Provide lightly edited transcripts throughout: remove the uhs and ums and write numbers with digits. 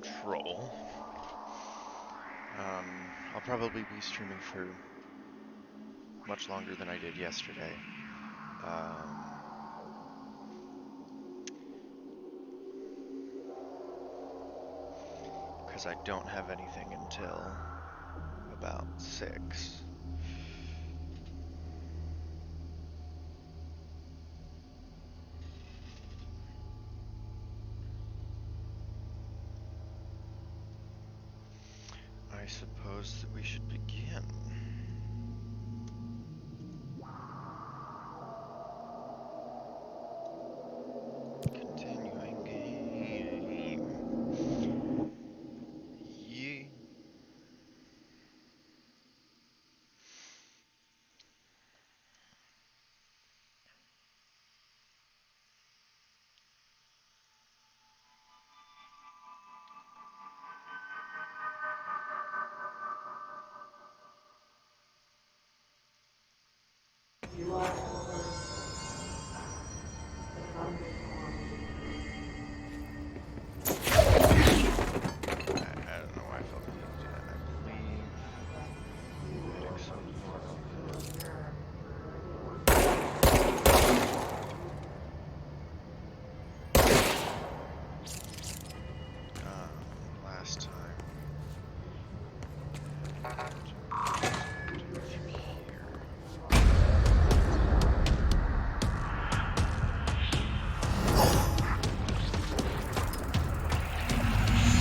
control. I'll probably be streaming for much longer than I did yesterday. Because I don't have anything until about 6. I suppose that we should begin. Continuing game. Yeah. I don't know why I felt the need to do that. I believe hitting some sort of last time.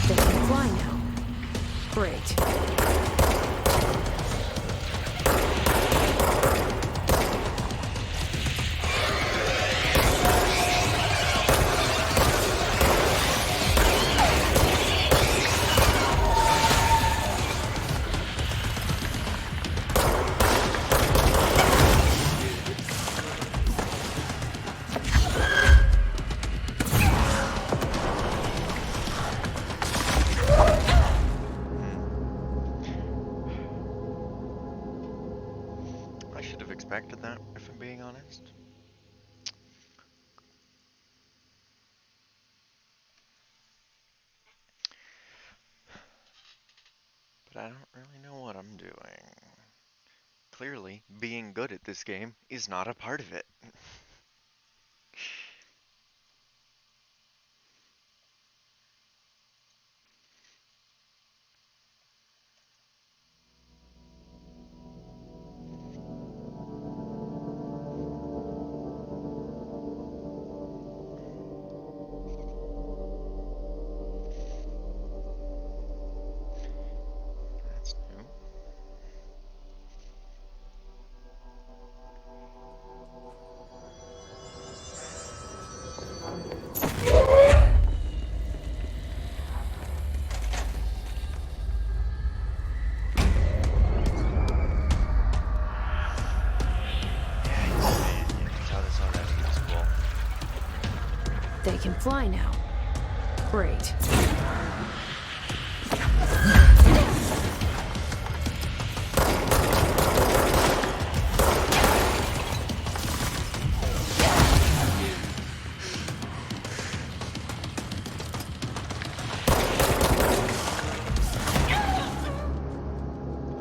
They can fly now. Great. I should have expected that, if I'm being honest. But I don't really know what I'm doing. Clearly, being good at this game is not a part of it. That's new. Yeah, you saw this already. That's cool. They can fly now. Great.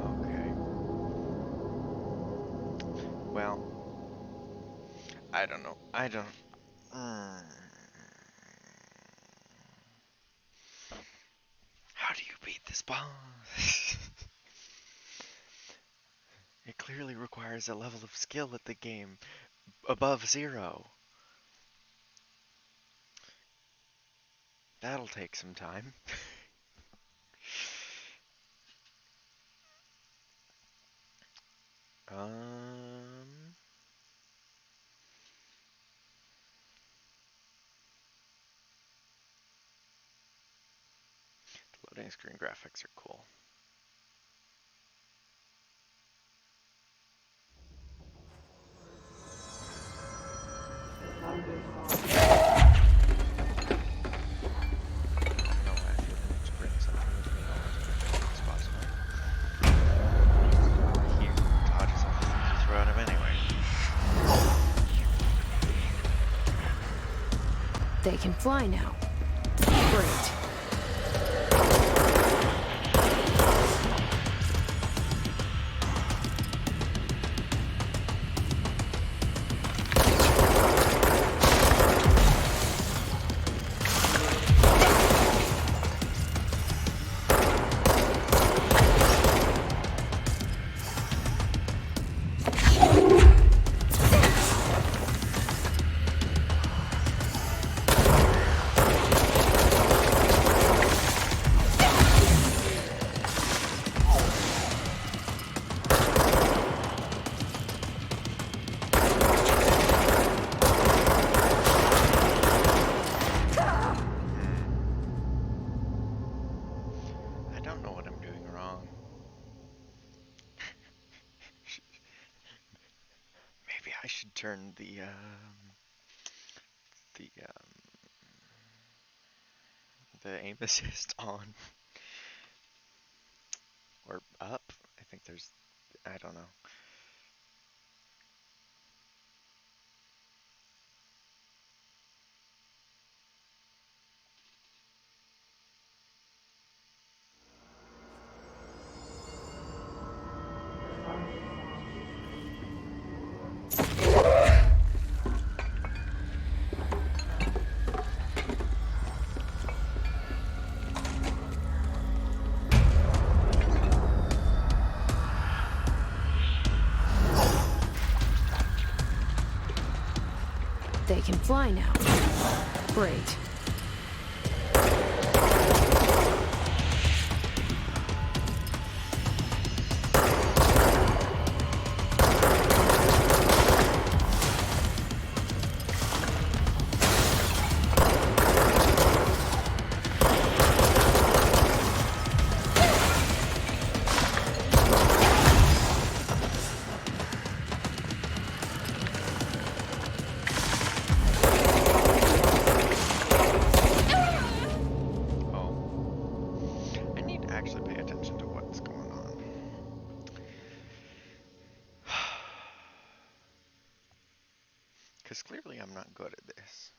Okay. Well, I don't know. I don't. How do you beat this boss? It clearly requires a level of skill at the game above 0. That'll take some time. Um, the loading screen graphics are cool. I don't know why I feel the need to bring something with me all the time as possible. He dodges off the things you throw at him anyway. They can fly now. Great. turn the aim assist on or up. I think there's, I don't know. They can fly now. Great. Oh. I need to actually pay attention to what's going on. Because clearly I'm not good at this.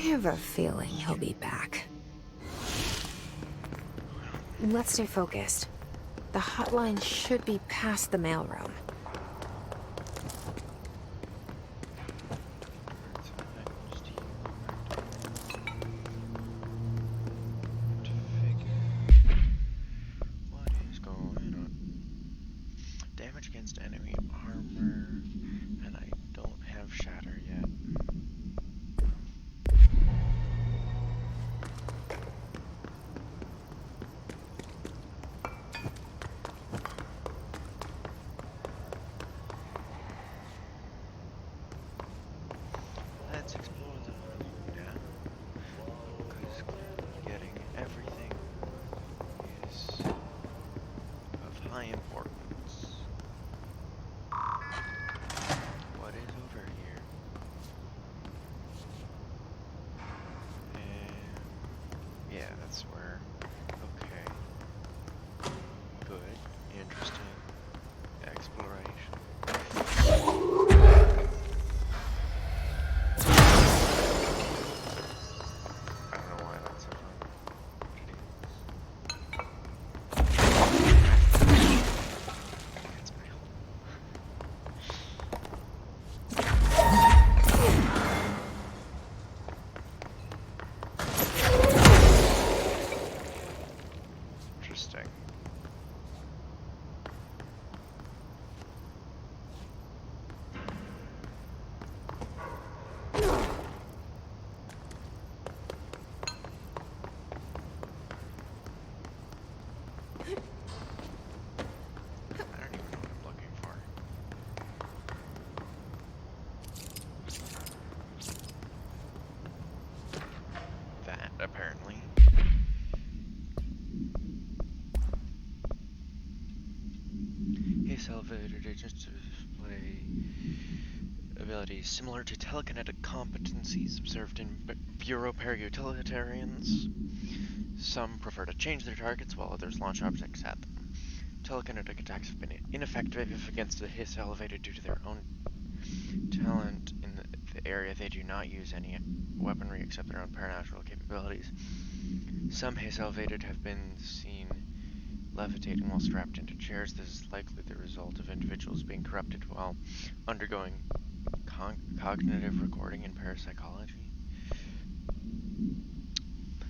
have a feeling he'll be back. Let's stay focused. The hotline should be past the mailroom. What is going on? Damage against enemy armor, and I don't have shatter yet. Let's explore the room now, because getting everything is of high importance. What is over here? And yeah, that's where. Okay. Good. Interesting. Exploration. I don't know why that's so fun. It's mail. Interesting. I don't even know what I'm looking for. That, apparently. His elevated agents display abilities similar to telekinetic competencies observed in Bureau Para-Utilitarians. Some prefer to change their targets, while others launch objects at them. Telekinetic attacks have been ineffective against the Hiss Elevated due to their own talent in the area. They do not use any weaponry except their own paranatural capabilities. Some Hiss Elevated have been seen levitating while strapped into chairs. This is likely the result of individuals being corrupted while undergoing cognitive recording in parapsychology.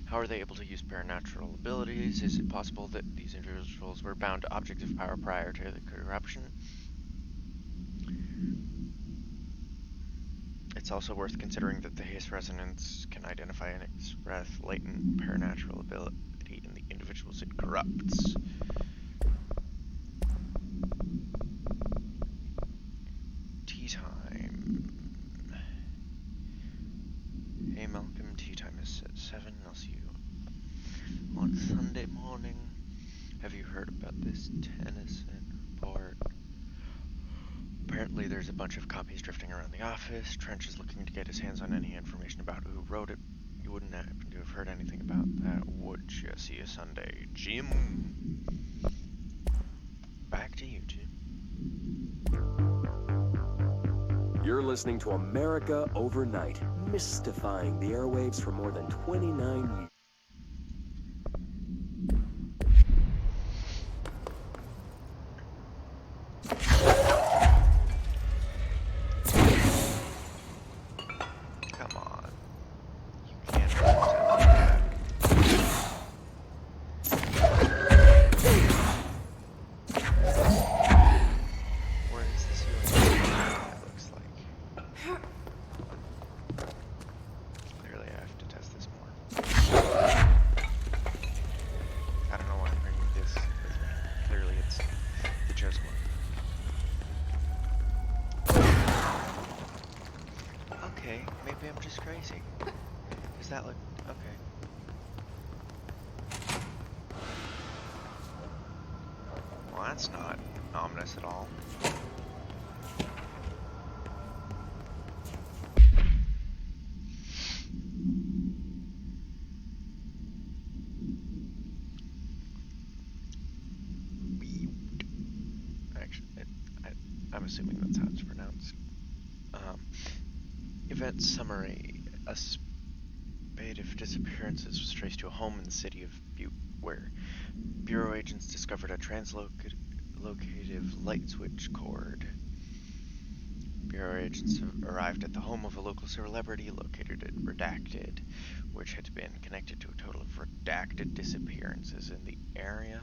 How are they able to use paranatural abilities? Is it possible that these individuals were bound to objects of power prior to the corruption? It's also worth considering that the Hiss resonance can identify and express latent paranatural ability in the individuals it corrupts. Tea time. Hey Malcolm, tea time is at 7. I'll see you on Sunday morning. Have you heard about this Tennyson report? Apparently there's a bunch of copies drifting around the office. Trench is looking to get his hands on any information about who wrote it. You wouldn't happen to have heard anything about that, would you? See you Sunday, Jim. Back to you, Jim. You're listening to America Overnight, mystifying the airwaves for more than 29 years. Come on. You can't pretend like that. Where is this going? It looks like. Clearly I have to test this more. I don't know why I'm bringing this with me. Clearly it's the chosen one. Okay, maybe I'm just crazy. Does that look... okay. Well, that's not ominous at all. Actually, I'm assuming that's how it's pronounced. Event summary. investigative disappearances was traced to a home in the city of Butte, where Bureau agents discovered a translocative light switch cord. Bureau agents arrived at the home of a local celebrity located at Redacted, which had been connected to a total of redacted disappearances in the area.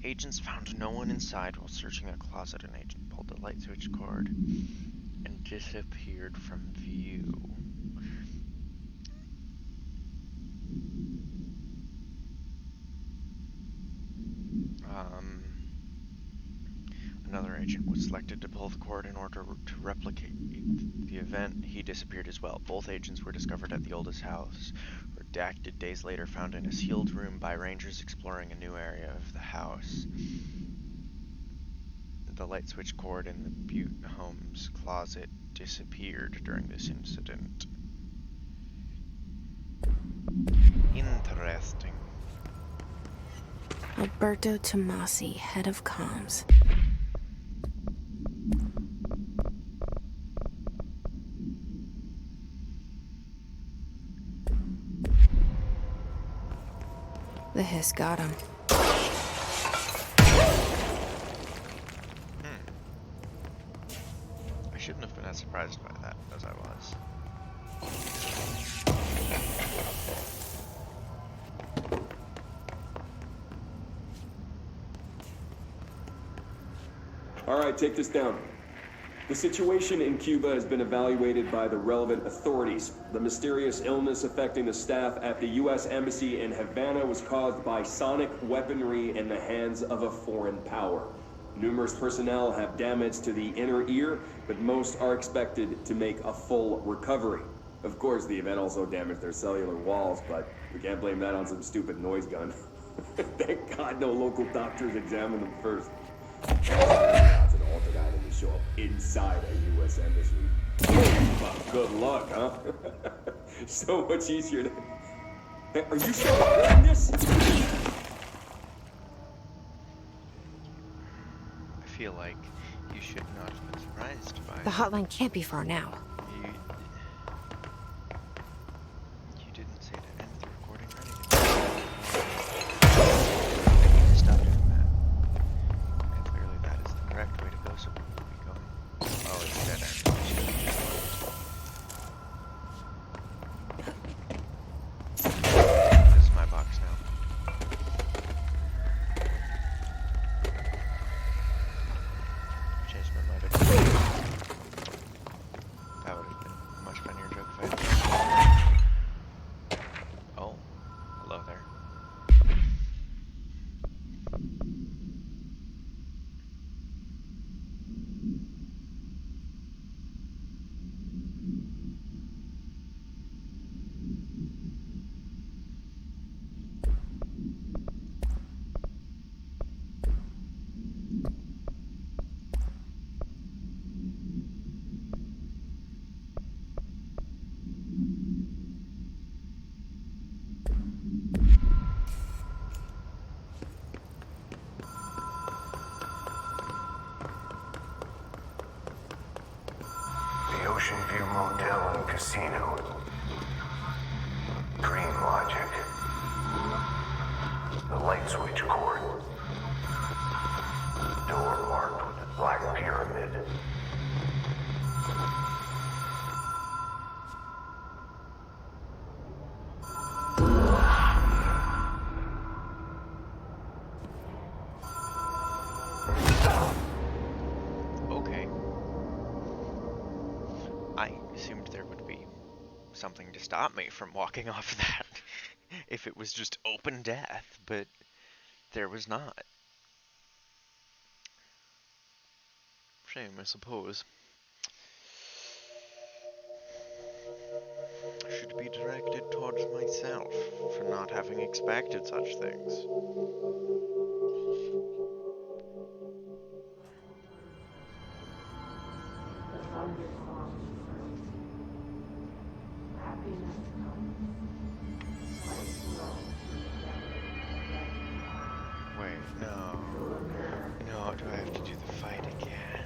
Agents found no one inside while searching a closet. An agent pulled the light switch cord and disappeared from view. Another agent was selected to pull the cord in order to replicate the event. He disappeared as well. Both agents were discovered at the oldest house, redacted days later, found in a sealed room by rangers exploring a new area of the house. The light switch cord in the Butte home's closet disappeared during this incident. Interesting. Alberto Tomasi, head of comms. The hiss got him. I shouldn't have been as surprised by that as I was. All right, take this down. The situation in Cuba has been evaluated by the relevant authorities. The mysterious illness affecting the staff at the U.S. Embassy in Havana was caused by sonic weaponry in the hands of a foreign power. Numerous personnel have damage to the inner ear, but most are expected to make a full recovery. Of course, the event also damaged their cellular walls, but we can't blame that on some stupid noise gun. Thank God no local doctors examined them first. It's an altered item to show up inside a U.S. embassy. Well, good luck, huh? So much easier to... Hey, are you still recording this? I feel like you should not have been surprised by The hotline can't be far now. You didn't say to end the recording or anything. I need to stop doing that. And clearly that is the correct way to go, so we will be going. Oh, it's dead end. This is my box now. Changed my motor. That would have been a much funnier joke if I had. Oh, hello there. The Ocean View Motel and Casino. Dream Logic. The light switch cord. Door marked with a black pyramid. Okay. I assumed there would be something to stop me from walking off that if it was just open death, but there was not. Shame, I suppose. I should be directed towards myself for not having expected such things. Wait, no. No, do I have to do the fight again?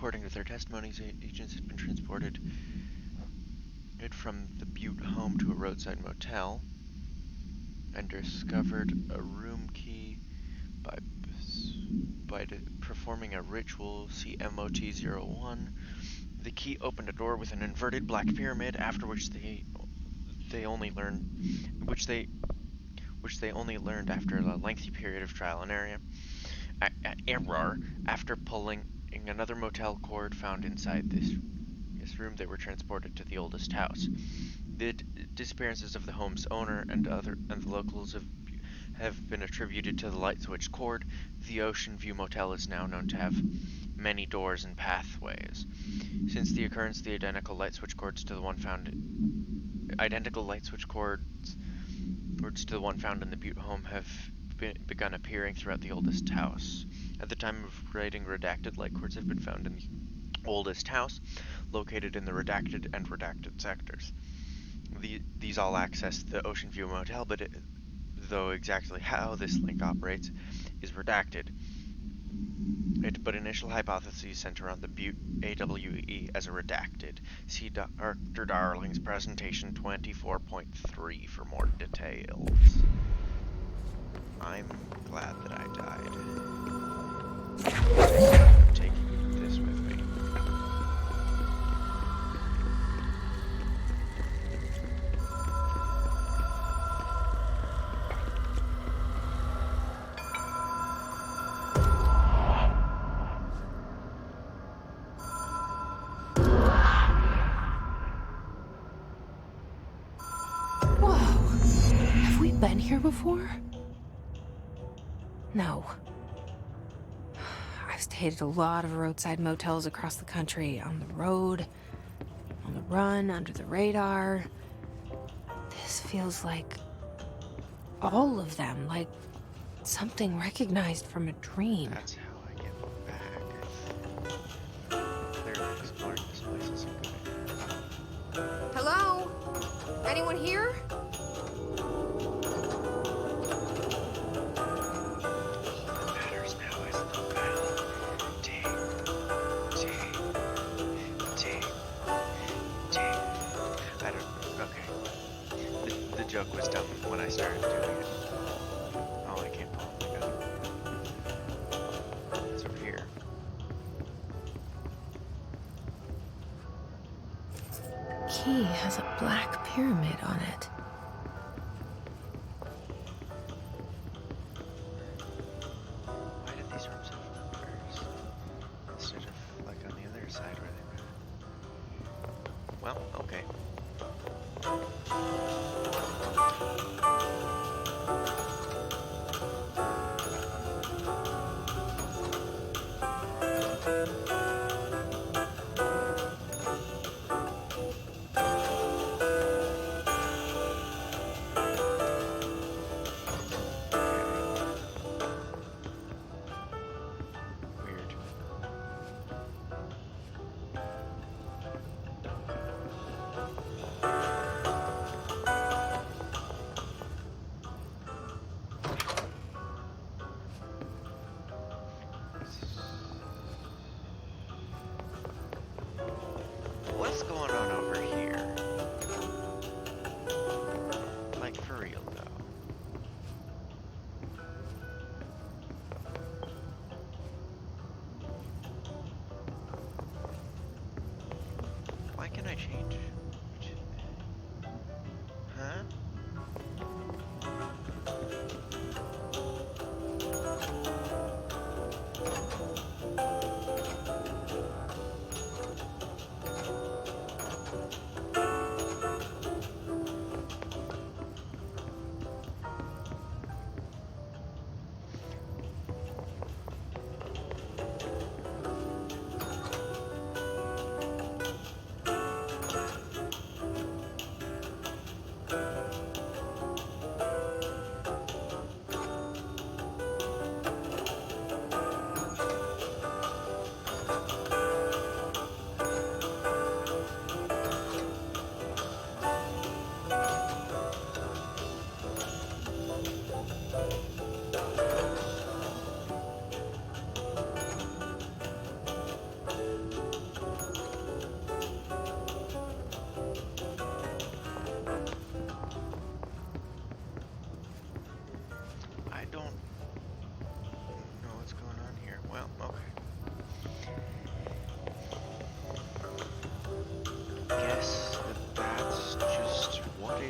according to their testimonies, agents had been transported from the Butte home to a roadside motel and discovered a room key by performing a ritual, see MOT-01. The key opened a door with an inverted black pyramid, after which they only learned after a lengthy period of trial and error. After pulling another motel cord found inside this room, they were transported to the oldest house. The disappearances of the home's owner and the locals have been attributed to the light switch cord. The Ocean View Motel is now known to have many doors and pathways. Since the occurrence, the identical light switch cords to the one found in the Butte home have begun appearing throughout the oldest house. At the time of writing, redacted light cords have been found in the oldest house, located in the redacted and redacted sectors. These all access the Ocean View Motel, though exactly how this link operates is redacted. But initial hypotheses center on the Butte AWE as a redacted. See Dr. Darling's presentation 24.3 for more details. I'm glad that I died. I'm taking this with me. Whoa. Have we been here before? No. I've stayed at a lot of roadside motels across the country, on the road, on the run, under the radar. This feels like all of them, like something recognized from a dream. That's how I get back. Clearly, exploring this place is a good idea. Hello? Anyone here? Matters now is the bell. Ding, ding, ding, ding. I don't. Okay. The joke was dumb when I started doing it. Oh, I can't pull the gun. It's over here. Key has a black pyramid on it. Why did these rooms have numbers instead of like on the other side where they were? Well, okay. Weird.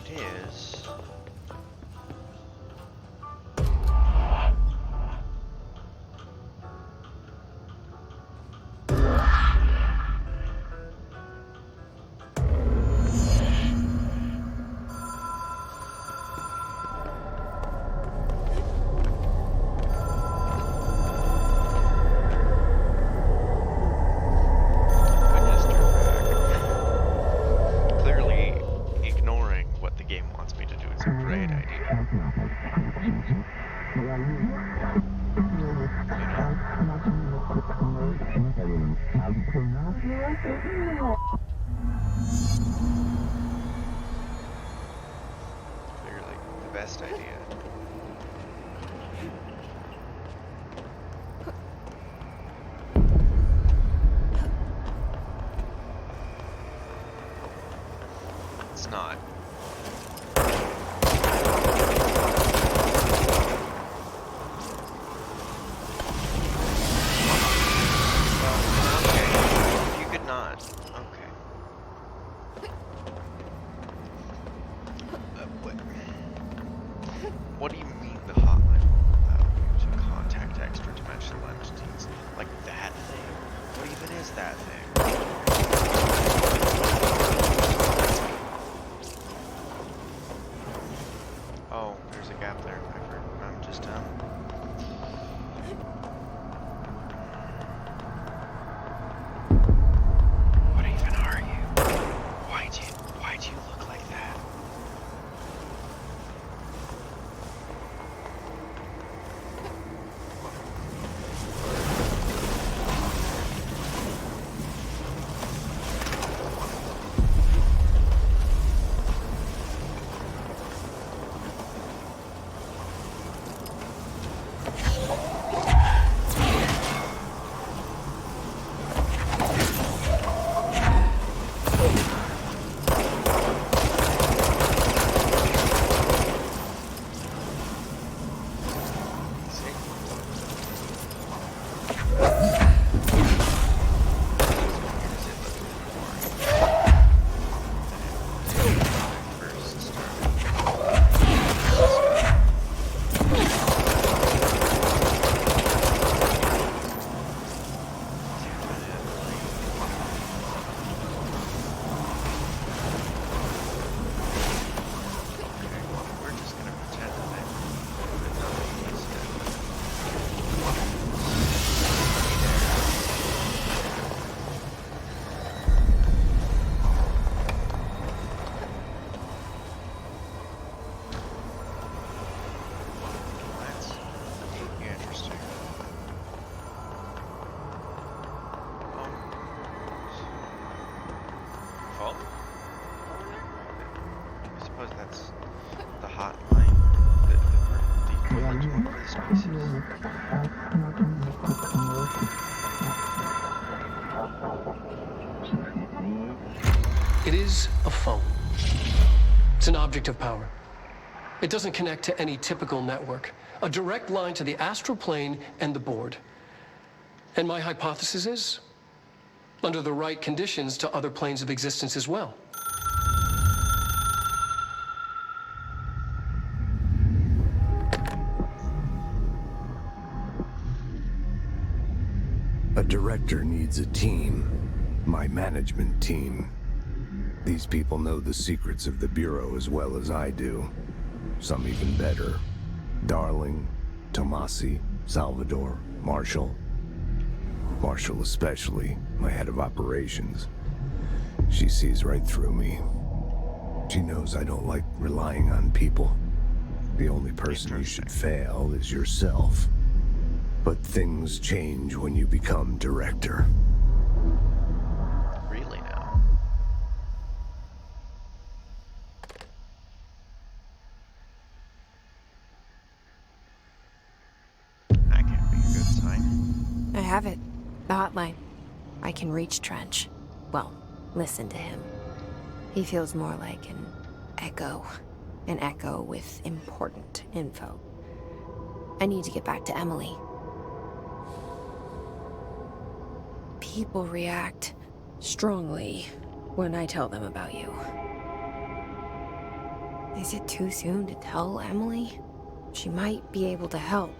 it is. Goodness, turn back. Clearly ignoring what the game wants me to do is a great idea. Clearly the best idea. It's not. Okay. You could not. Okay. What do you mean the hotline will allow you to contact extra-dimensional entities? Like that thing? What even is that thing? Oh, there's a gap there. I'm just What even are you? Why do you look like that? It is a phone. It's an object of power. It doesn't connect to any typical network. A direct line to the astral plane and the board. And my hypothesis is, under the right conditions, to other planes of existence as well. A director needs a team. My management team. These people know the secrets of the Bureau as well as I do. Some even better. Darling, Tomasi, Salvador, Marshall. Marshall especially, my head of operations. She sees right through me. She knows I don't like relying on people. The only person you should fail is yourself. But things change when you become director. Really now? That can't be a good sign. I have it. The hotline. I can reach Trench. Well, listen to him. He feels more like an echo. An echo with important info. I need to get back to Emily. People react strongly when I tell them about you. Is it too soon to tell Emily? She might be able to help.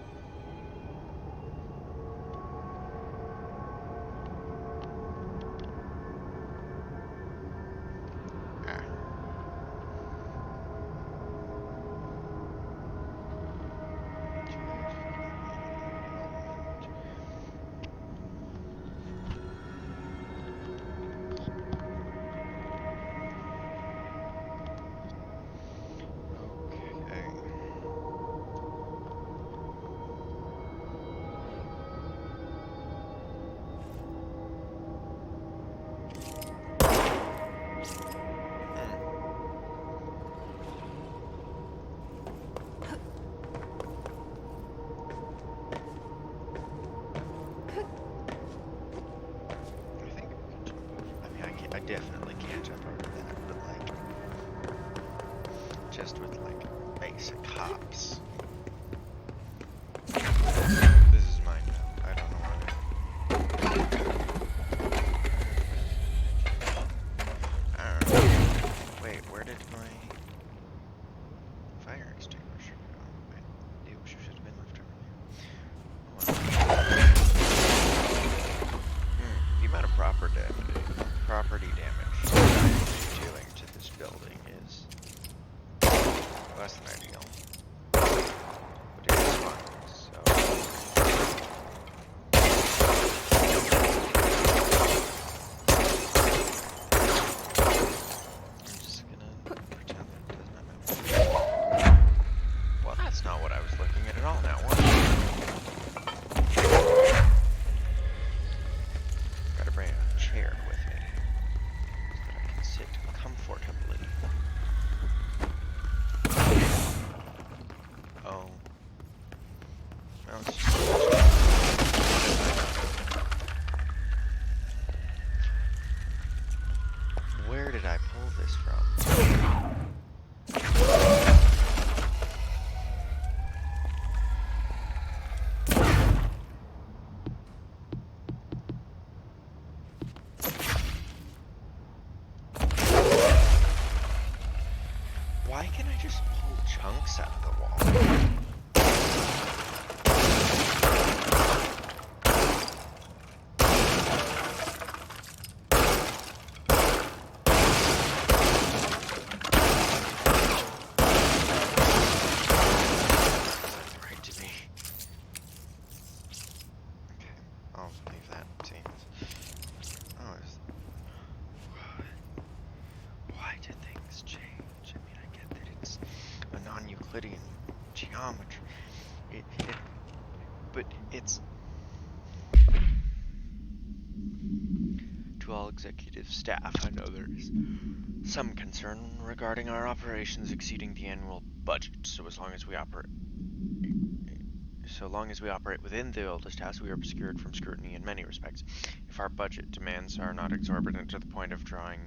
I definitely can't jump over that, but like, just with like basic hops. This is mine now. I don't know where. Wait, where did my fire extinguisher go? It should have been left over here. The amount of property damage that I'm doing to this building is less than ideal. But it is fun, so... I'm just gonna pretend that it does not matter. Well, that's not what I was looking at all now, was it? Gotta bring a chair with me so that I can sit comfortably. Oh. No, it's just... Where did I pull this from? Why can't I just pull chunks out of the wall? That's right to me. Okay, I'll leave that. See. Oh, why did things change? I mean, I get that it's a non-Euclidean geometry. But it's... To all executive staff, I know there is some concern regarding our operations exceeding the annual budget, so long as we operate within the oldest house, we are obscured from scrutiny in many respects. If our budget demands are not exorbitant to the point of drawing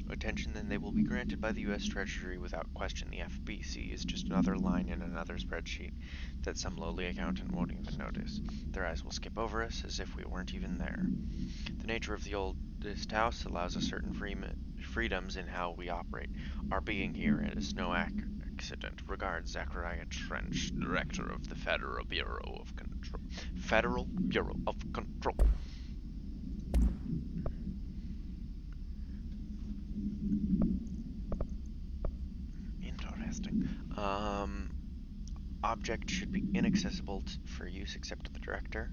attention, then they will be granted by the U.S. Treasury without question. The FBC is just another line in another spreadsheet that some lowly accountant won't even notice. Their eyes will skip over us as if we weren't even there. The nature of the oldest house allows us certain freedoms in how we operate. Our being here is no accident. Regards, Zachariah Trench, Director of the Federal Bureau of Control. Federal Bureau of Control. Interesting. Object should be inaccessible for use except to the director.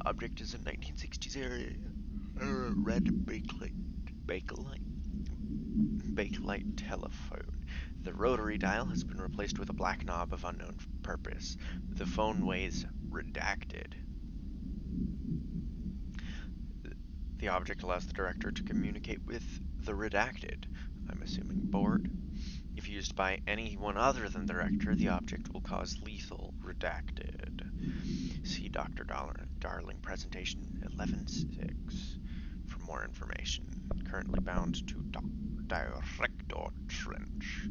Object is a 1960s era red bakelite telephone. The rotary dial has been replaced with a black knob of unknown purpose. The phone weighs redacted. The object allows the director to communicate with the redacted, I'm assuming board. If used by anyone other than the director, the object will cause lethal redacted. See Dr. Darling presentation 11.6 for more information. Currently bound to Director Trench.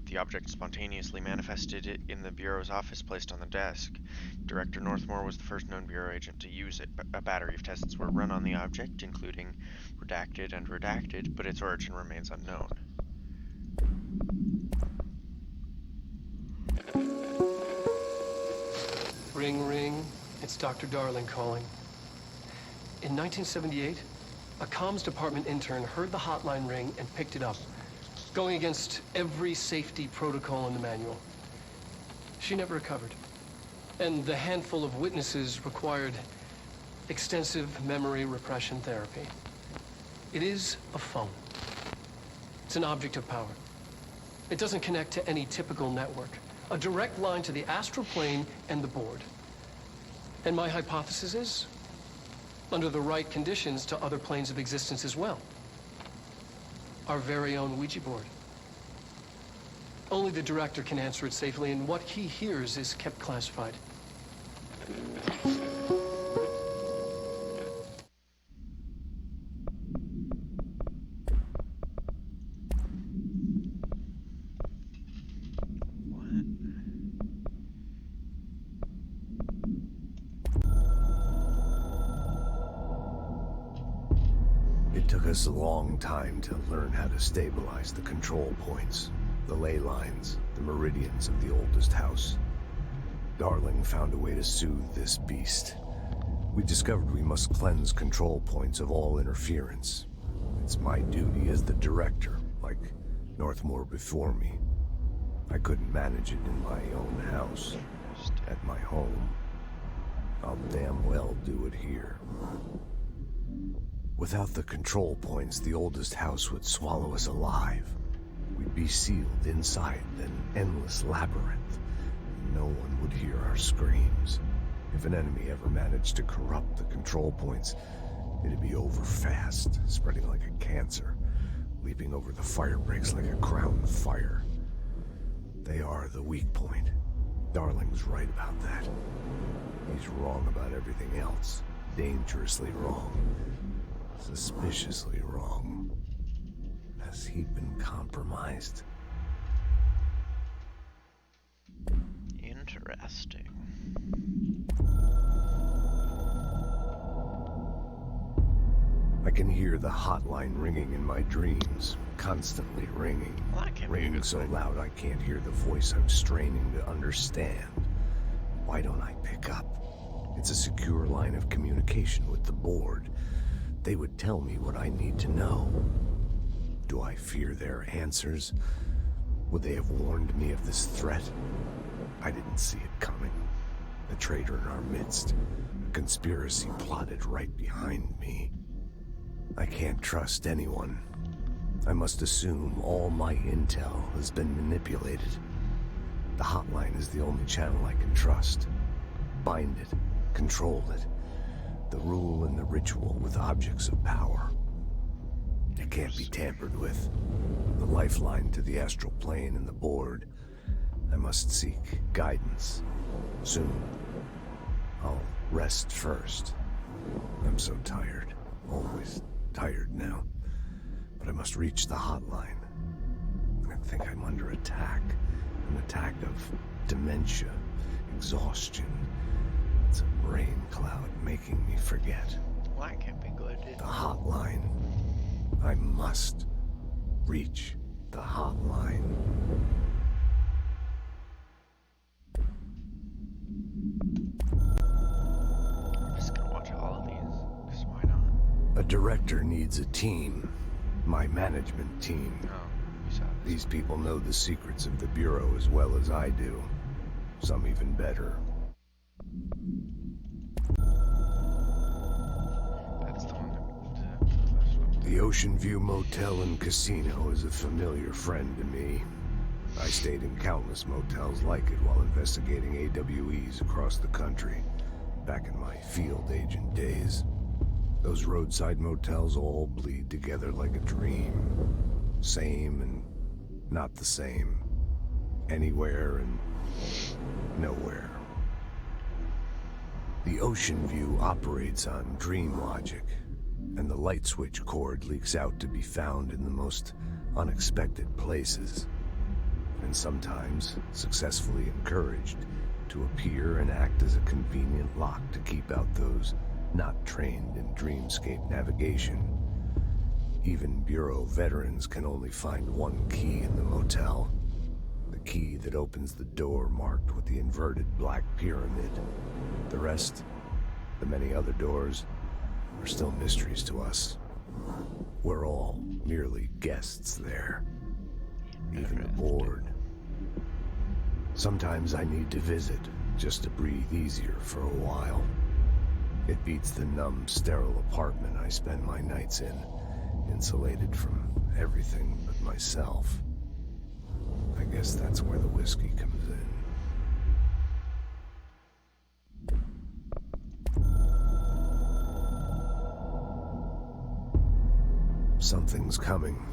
The object spontaneously manifested it in the Bureau's office placed on the desk. Director Northmore was the first known Bureau agent to use it. A battery of tests were run on the object, including redacted and redacted, but its origin remains unknown. Ring, ring. It's Dr. Darling calling. In 1978, a comms department intern heard the hotline ring and picked it up, going against every safety protocol in the manual. She never recovered. And the handful of witnesses required extensive memory repression therapy. It is a phone. It's an object of power. It doesn't connect to any typical network. A direct line to the astral plane and the board. And my hypothesis is, under the right conditions, to other planes of existence as well. Our very own Ouija board. Only the director can answer it safely, and what he hears is kept classified. It took us a long time to learn how to stabilize the control points, the ley lines, the meridians of the oldest house. Darling found a way to soothe this beast. We discovered we must cleanse control points of all interference. It's my duty as the director, like Northmore before me. I couldn't manage it in my own house, at my home. I'll damn well do it here. Without the control points, the oldest house would swallow us alive. We'd be sealed inside an endless labyrinth. No one would hear our screams. If an enemy ever managed to corrupt the control points, it'd be over fast, spreading like a cancer, leaping over the fire breaks like a crown fire. They are the weak point. Darling's right about that. He's wrong about everything else. Dangerously wrong. Suspiciously wrong. Has he been compromised? Interesting. I can hear the hotline ringing in my dreams, constantly ringing. Well, that can't be a Ringing good so thing. loud I can't hear the voice I'm straining to understand. Why don't I pick up? It's a secure line of communication with the board. They would tell me what I need to know. Do I fear their answers? Would they have warned me of this threat? I didn't see it coming. A traitor in our midst. A conspiracy plotted right behind me. I can't trust anyone. I must assume all my intel has been manipulated. The hotline is the only channel I can trust. Bind it, control it. The rule and the ritual with objects of power. It can't be tampered with. The lifeline to the astral plane and the board. I must seek guidance. Soon. I'll rest first. I'm so tired. Always tired now. But I must reach the hotline. I think I'm under attack. An attack of dementia, exhaustion. It's a brain cloud making me forget. Well, that can't be good. The hotline. I must reach the hotline. I'm just gonna watch all of these, because why not? A director needs a team. My management team. Oh, you saw this. These people know the secrets of the Bureau as well as I do. Some even better. That's the one that... The Ocean View Motel and Casino is a familiar friend to me. I stayed in countless motels like it while investigating AWEs across the country, back in my field agent days. Those roadside motels all bleed together like a dream. Same and not the same. Anywhere and nowhere. The Ocean View operates on dream logic, and the light switch cord leaks out to be found in the most unexpected places, and sometimes successfully encouraged to appear and act as a convenient lock to keep out those not trained in dreamscape navigation. Even Bureau veterans can only find one key in the motel. The key that opens the door marked with the inverted black pyramid. The rest, the many other doors, are still mysteries to us. We're all merely guests there. Even the board. Sometimes I need to visit, just to breathe easier for a while. It beats the numb, sterile apartment I spend my nights in, insulated from everything but myself. I guess that's where the whiskey comes in. Something's coming.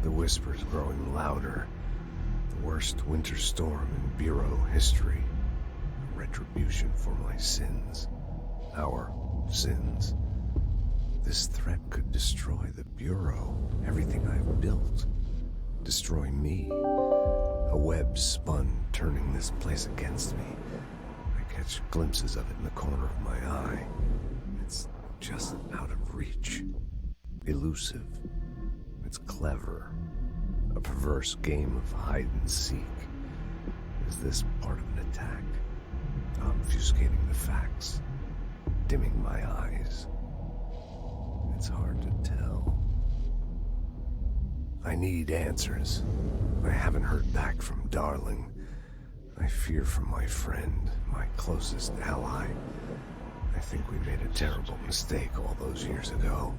The whispers growing louder. The worst winter storm in Bureau history. Retribution for my sins. Our sins. This threat could destroy the Bureau, everything I've built. Destroy me. A web spun, turning this place against me. I catch glimpses of it in the corner of my eye. It's just out of reach. Elusive. It's clever. A perverse game of hide and seek. Is this part of an attack? Obfuscating the facts. Dimming my eyes. It's hard to tell. I need answers. I haven't heard back from Darling. I fear for my friend, my closest ally. I think we made a terrible mistake all those years ago.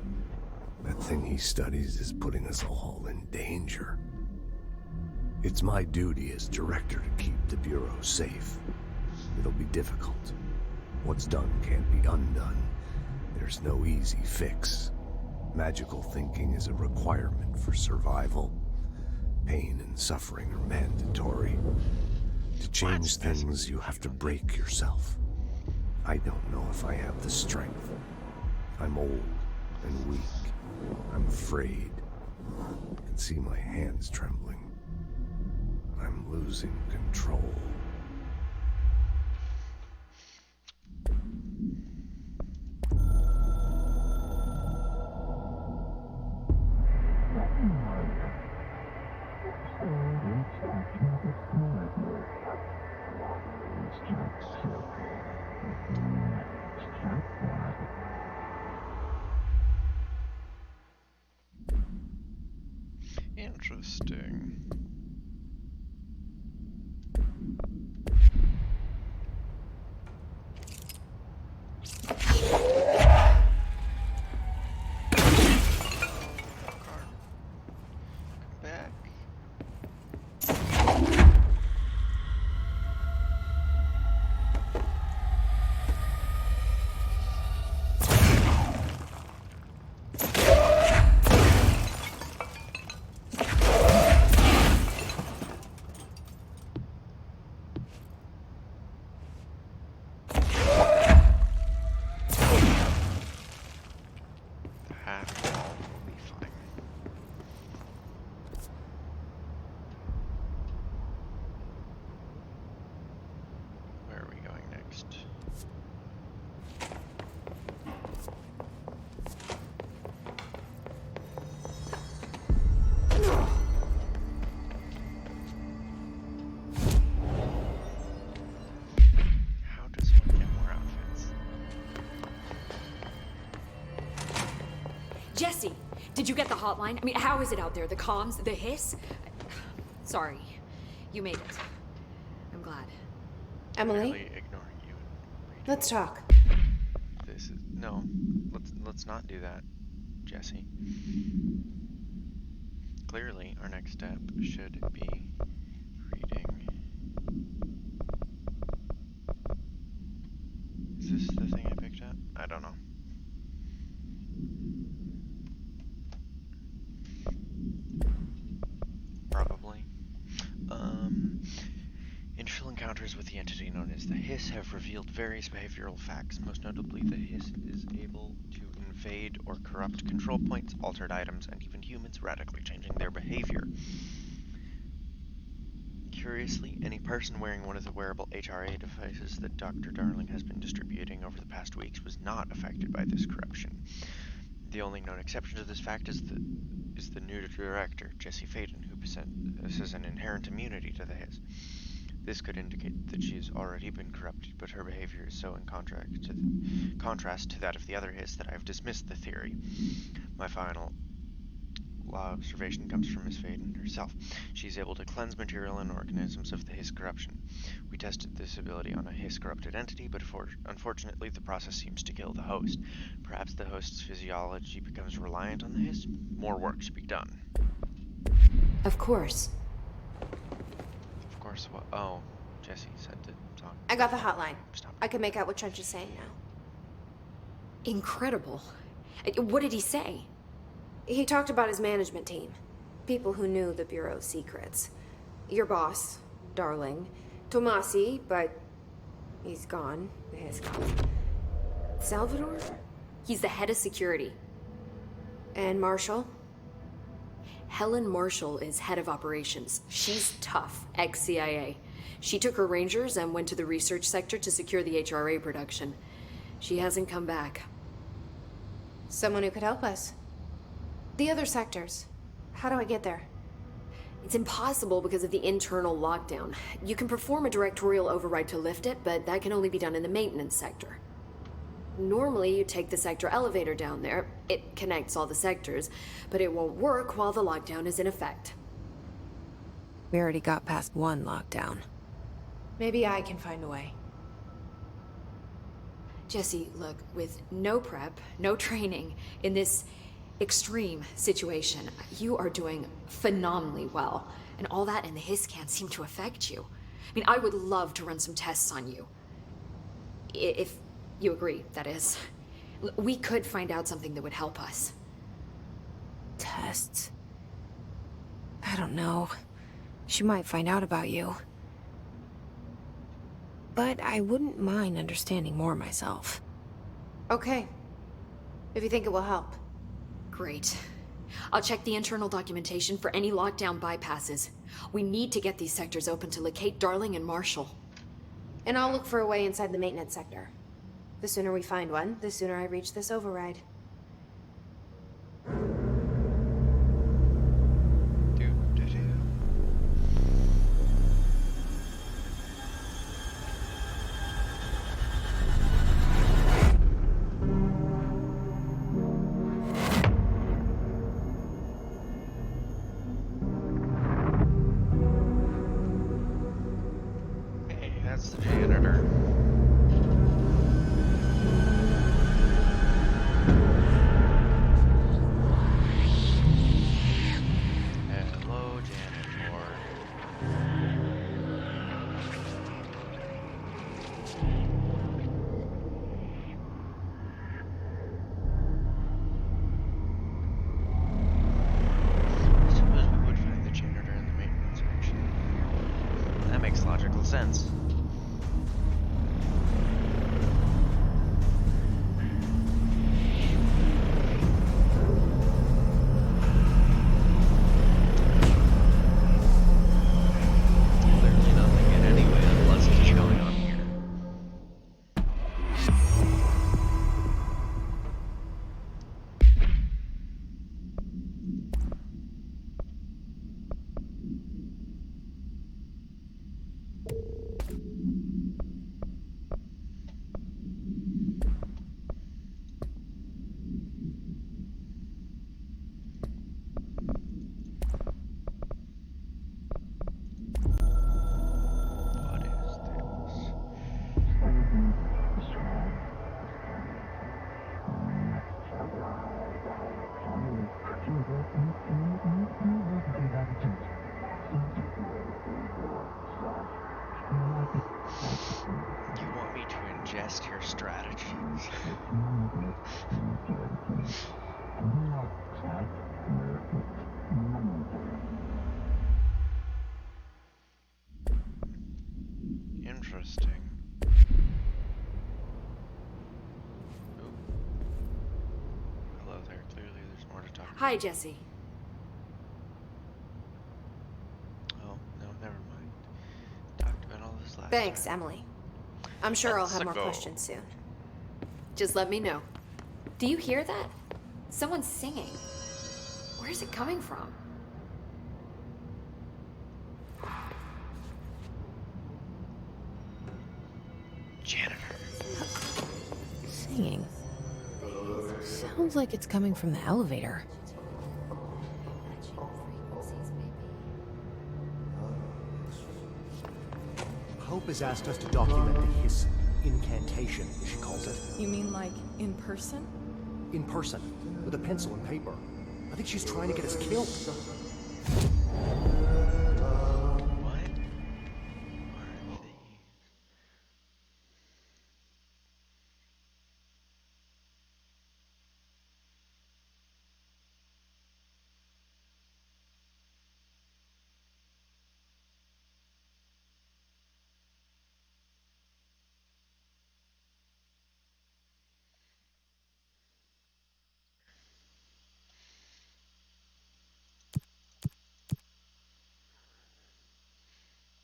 That thing he studies is putting us all in danger. It's my duty as director to keep the Bureau safe. It'll be difficult. What's done can't be undone. There's no easy fix. Magical thinking is a requirement for survival. Pain and suffering are mandatory. To change things, you have to break yourself. I don't know if I have the strength. I'm old and weak. I'm afraid. I can see my hands trembling. I'm losing control. Interesting. Come back. Jesse, did you get the hotline? I mean, how is it out there? The comms? The hiss? Sorry. You made it. I'm glad. Emily? Really ignoring you. Let's talk. This is no. Let's not do that, Jesse. Clearly, our next step should be reading. Is this the thing I picked up? I don't know. Probably. Initial encounters with the entity known as the Hiss have revealed various behavioral facts. Most notably, the Hiss is able to invade or corrupt control points, altered items, and even humans, radically changing their behavior. Curiously, any person wearing one of the wearable HRA devices that Dr. Darling has been distributing over the past weeks was not affected by this corruption. The only known exception to this fact is the new director, Jesse Faden, who possesses an inherent immunity to the Hiss. This could indicate that she has already been corrupted, but her behavior is so in contrast to that of the other Hiss that I have dismissed the theory. My final observation comes from Miss Faden herself. She is able to cleanse material and organisms of the Hiss corruption. We tested this ability on a Hiss-corrupted entity, but unfortunately the process seems to kill the host. Perhaps the host's physiology becomes reliant on the Hiss? More work to be done. Of course. Of course, what? Oh, Jesse said to talk. I got the hotline. Stop. I can make out what Trench is saying now. Incredible. What did he say? He talked about his management team. People who knew the Bureau's secrets. Your boss, Darling. Tomasi, but he's gone. He's gone. Salvador? He's the head of security. And Marshall? Helen Marshall is head of operations. She's tough, ex-CIA. She took her Rangers and went to the research sector to secure the HRA production. She hasn't come back. Someone who could help us. The other sectors. How do I get there? It's impossible because of the internal lockdown. You can perform a directorial override to lift it, but that can only be done in the maintenance sector. Normally, you take the sector elevator down there. It connects all the sectors, but it won't work while the lockdown is in effect. We already got past one lockdown. Maybe I can find a way. Jesse, look, with no prep, no training, in this extreme situation, you are doing phenomenally well. And all that and the Hiss can't seem to affect you. I mean, I would love to run some tests on you. If you agree, that is. We could find out something that would help us. Tests? I don't know. She might find out about you. But I wouldn't mind understanding more myself. Okay. If you think it will help. Great. I'll check the internal documentation for any lockdown bypasses. We need to get these sectors open to locate Darling and Marshall. And I'll look for a way inside the maintenance sector. The sooner we find one, the sooner I reach this override. Hey, that's the janitor. Hello, janitor. I suppose we would find the janitor in the maintenance section. That makes logical sense. Clearly nothing in anyway, unless it's going on here. What is this? You want me to ingest your strategies? Interesting. Ooh. Hello there. Clearly there's more to talk about. Hi, Jesse. Oh, no, never mind. Talked about all this last Thanks, time. Emily. I'm sure I'll Let's have more go. questions soon. Just let me know. Do you hear that? Someone's singing. Where's it coming from? Janitor. Singing. Sounds like it's coming from the elevator. Hope has asked us to document the Hiss incantation, as she calls it. You mean like in person? In person, with a pencil and paper. I think she's trying to get us killed. What? Are these?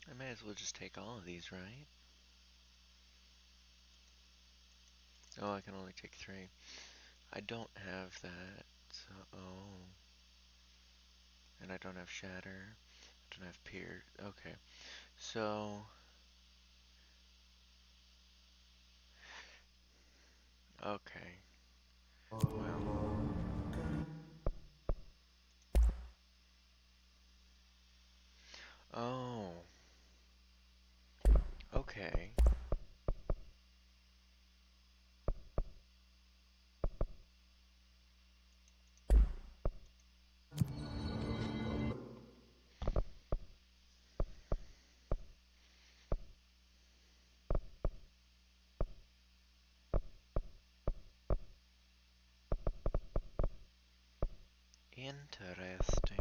I may as well just take all of these, right? Oh, I can only take 3. I don't have that. So, oh. And I don't have Shatter. I don't have Peer. Okay. So. Okay. Well. Oh. Okay. Interesting.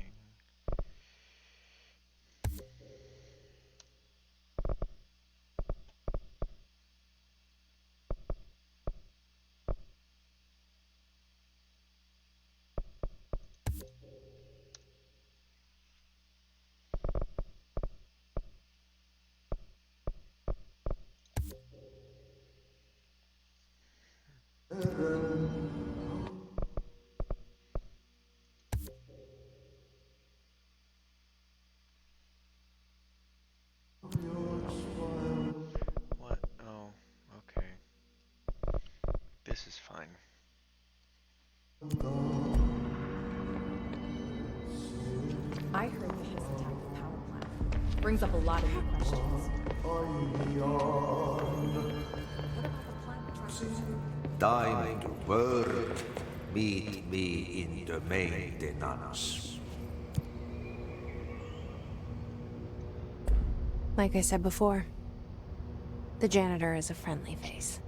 What? Oh, okay. This is fine. I heard the Hiss attacked the power plant. Brings up a lot of new questions. Time to work. Meet me in the maintenance. Like I said before, the janitor is a friendly face.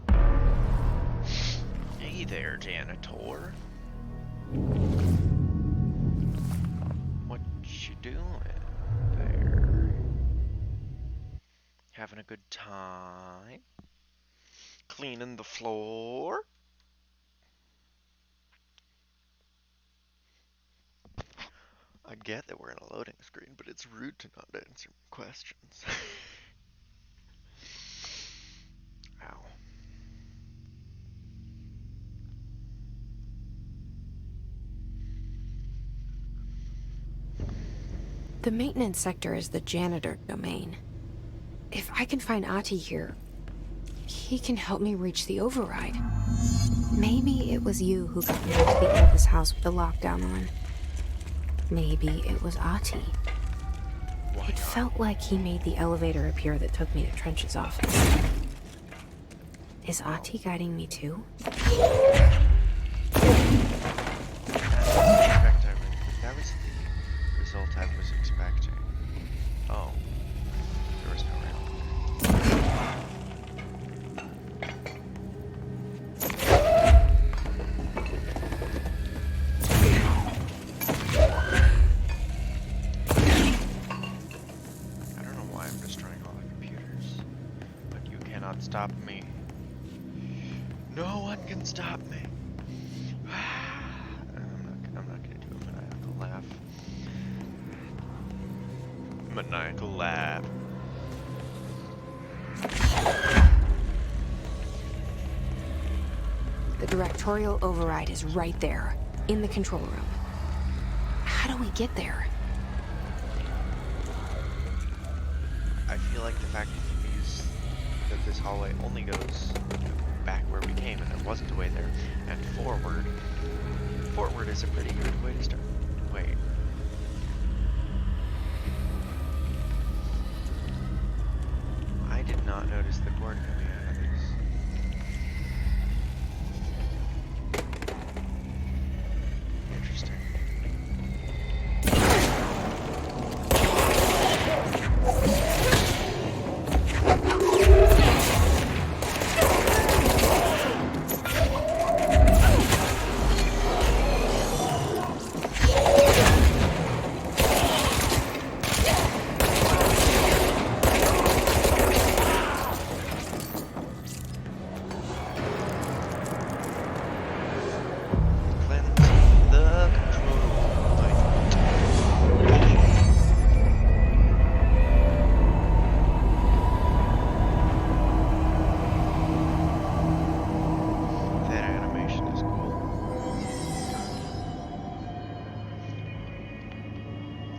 Hey there, janitor. What you doing there? Having a good time? Cleaning the floor? I get that we're in a loading screen, but it's rude to not answer questions. Ow. The maintenance sector is the janitor domain. If I can find Ahti here, he can help me reach the override. Maybe it was you who got me into the Elvis house with the lockdown on. Maybe it was Ahti. It felt like he made the elevator appear that took me to Trench's office. Is Ahti guiding me too? That was the result I was expecting. Oh. There was no rail. I don't know why I'm destroying all the computers, but you cannot stop me. No one can stop me. I'm not gonna do a maniacal laugh. Maniacal laugh. The directorial override is right there. in the control room. How do we get there? I feel like the fact that this hallway only goes back where we came and there wasn't a way there, and forward is a pretty good way to start. Wait. I did not notice the cord coming out of this. Interesting.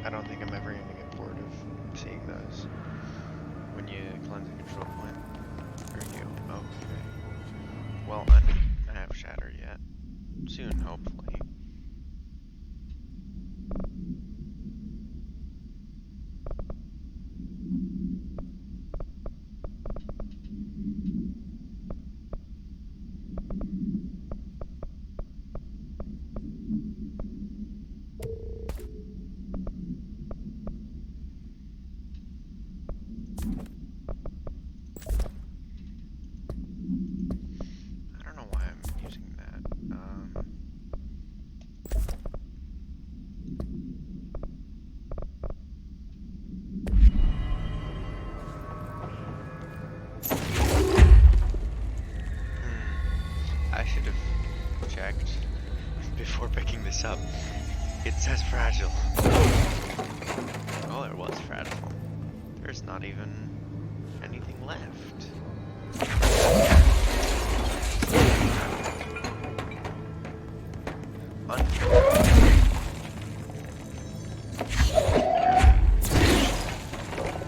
I don't think I'm ever going to get bored of seeing those when you cleanse a control point. Or you. Okay. Well, I don't have Shatter yet. Soon, hopefully. Before picking this up, it says fragile. Oh, it was fragile. There's not even anything left.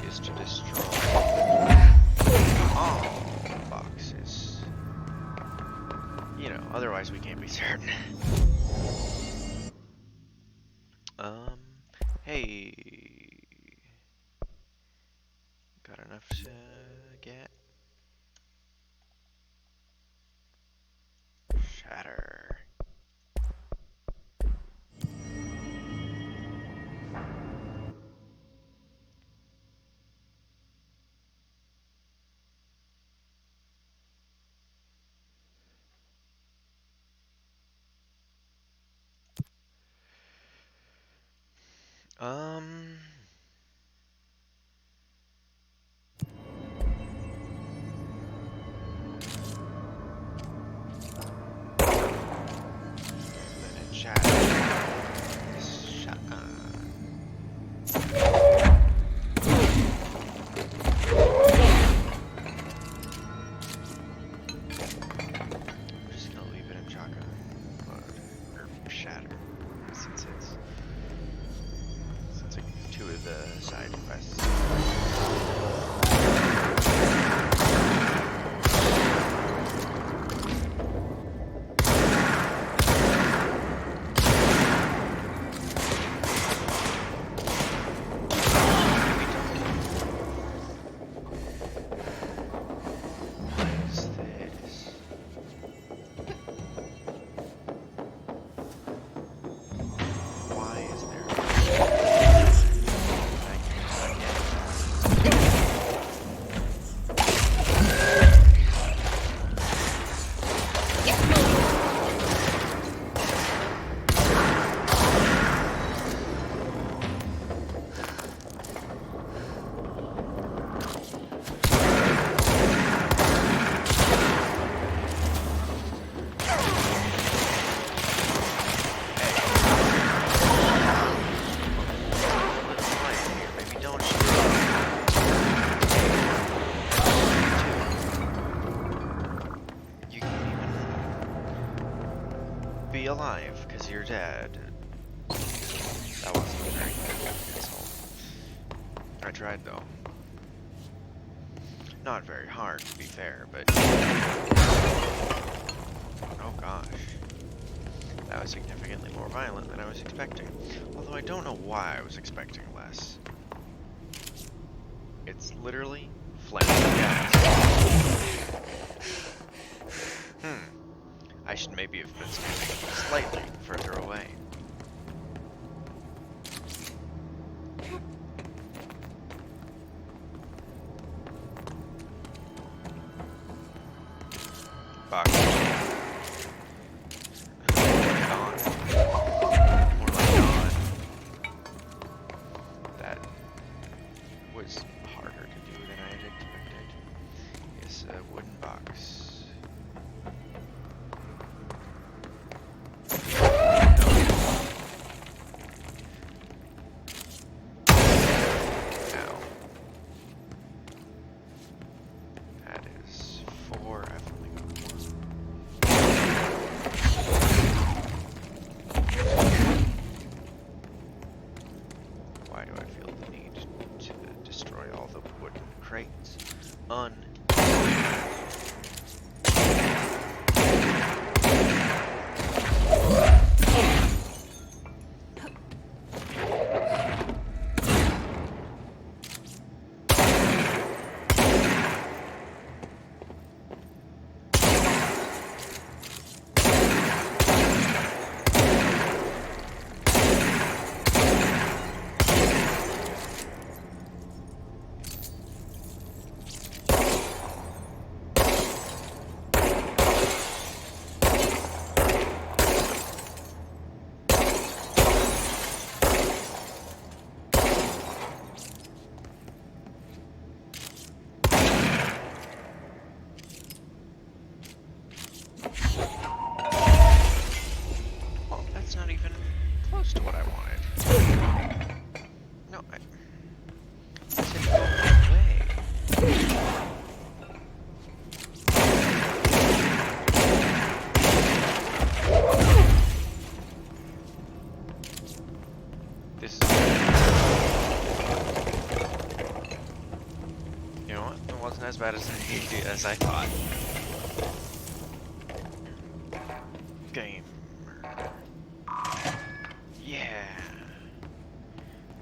Is to destroy all boxes. You know, otherwise we can't be certain. Hey, got enough to get Shatter. be alive, because you're dead. That wasn't very good, asshole. I tried, though. Not very hard, to be fair, but... Oh gosh. That was significantly more violent than I was expecting. Although I don't know why I was expecting less. It's literally flaming gas. I should maybe have been standing slightly further away. Box. That was harder to do than I had expected. Yes, a wooden box. Ow. That is 4. I've only got 1. Why do I feel the need to destroy all the wooden crates? Not even close to what I wanted. No, I said go away. This is... You know what? It wasn't as bad as I thought. Game. Yeah,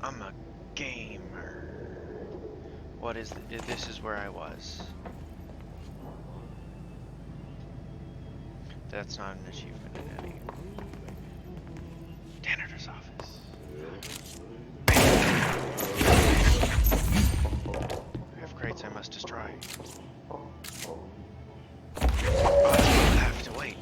I'm a gamer. What is this? Is where I was. That's not an achievement in any. Janitor's office. I have crates I must destroy. Oh, I have to wait.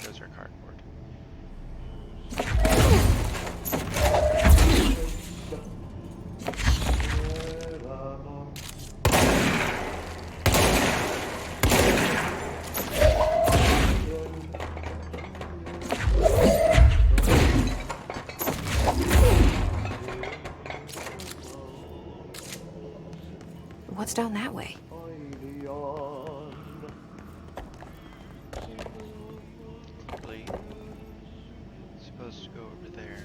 Those are cardboard. What's down that way? Probably supposed to go over there.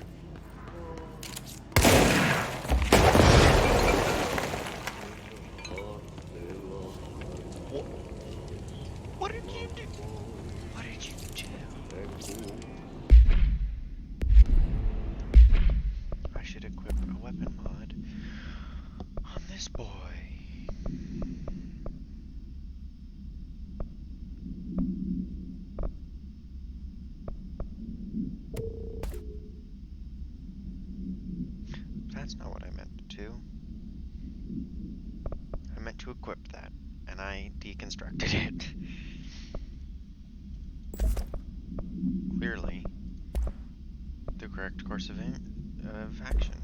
What did you do? What did you do? I should equip a weapon mod on this boy. That's not what I meant to do. I meant to equip that, and I deconstructed it. Clearly, the correct course of action.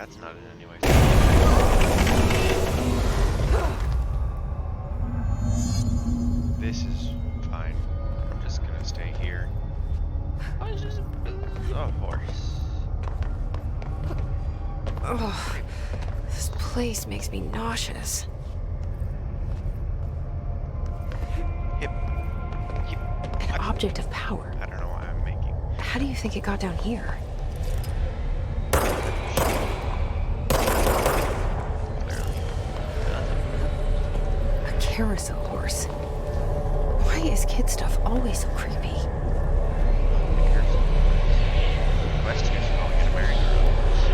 That's not in any way. This is fine. I'm just gonna stay here. Oh, it's just a horse. Oh, this place makes me nauseous. An object of power. I don't know why I'm making. How do you think it got down here? A carousel horse. Why is kid stuff always so creepy? Question is going to marry girls.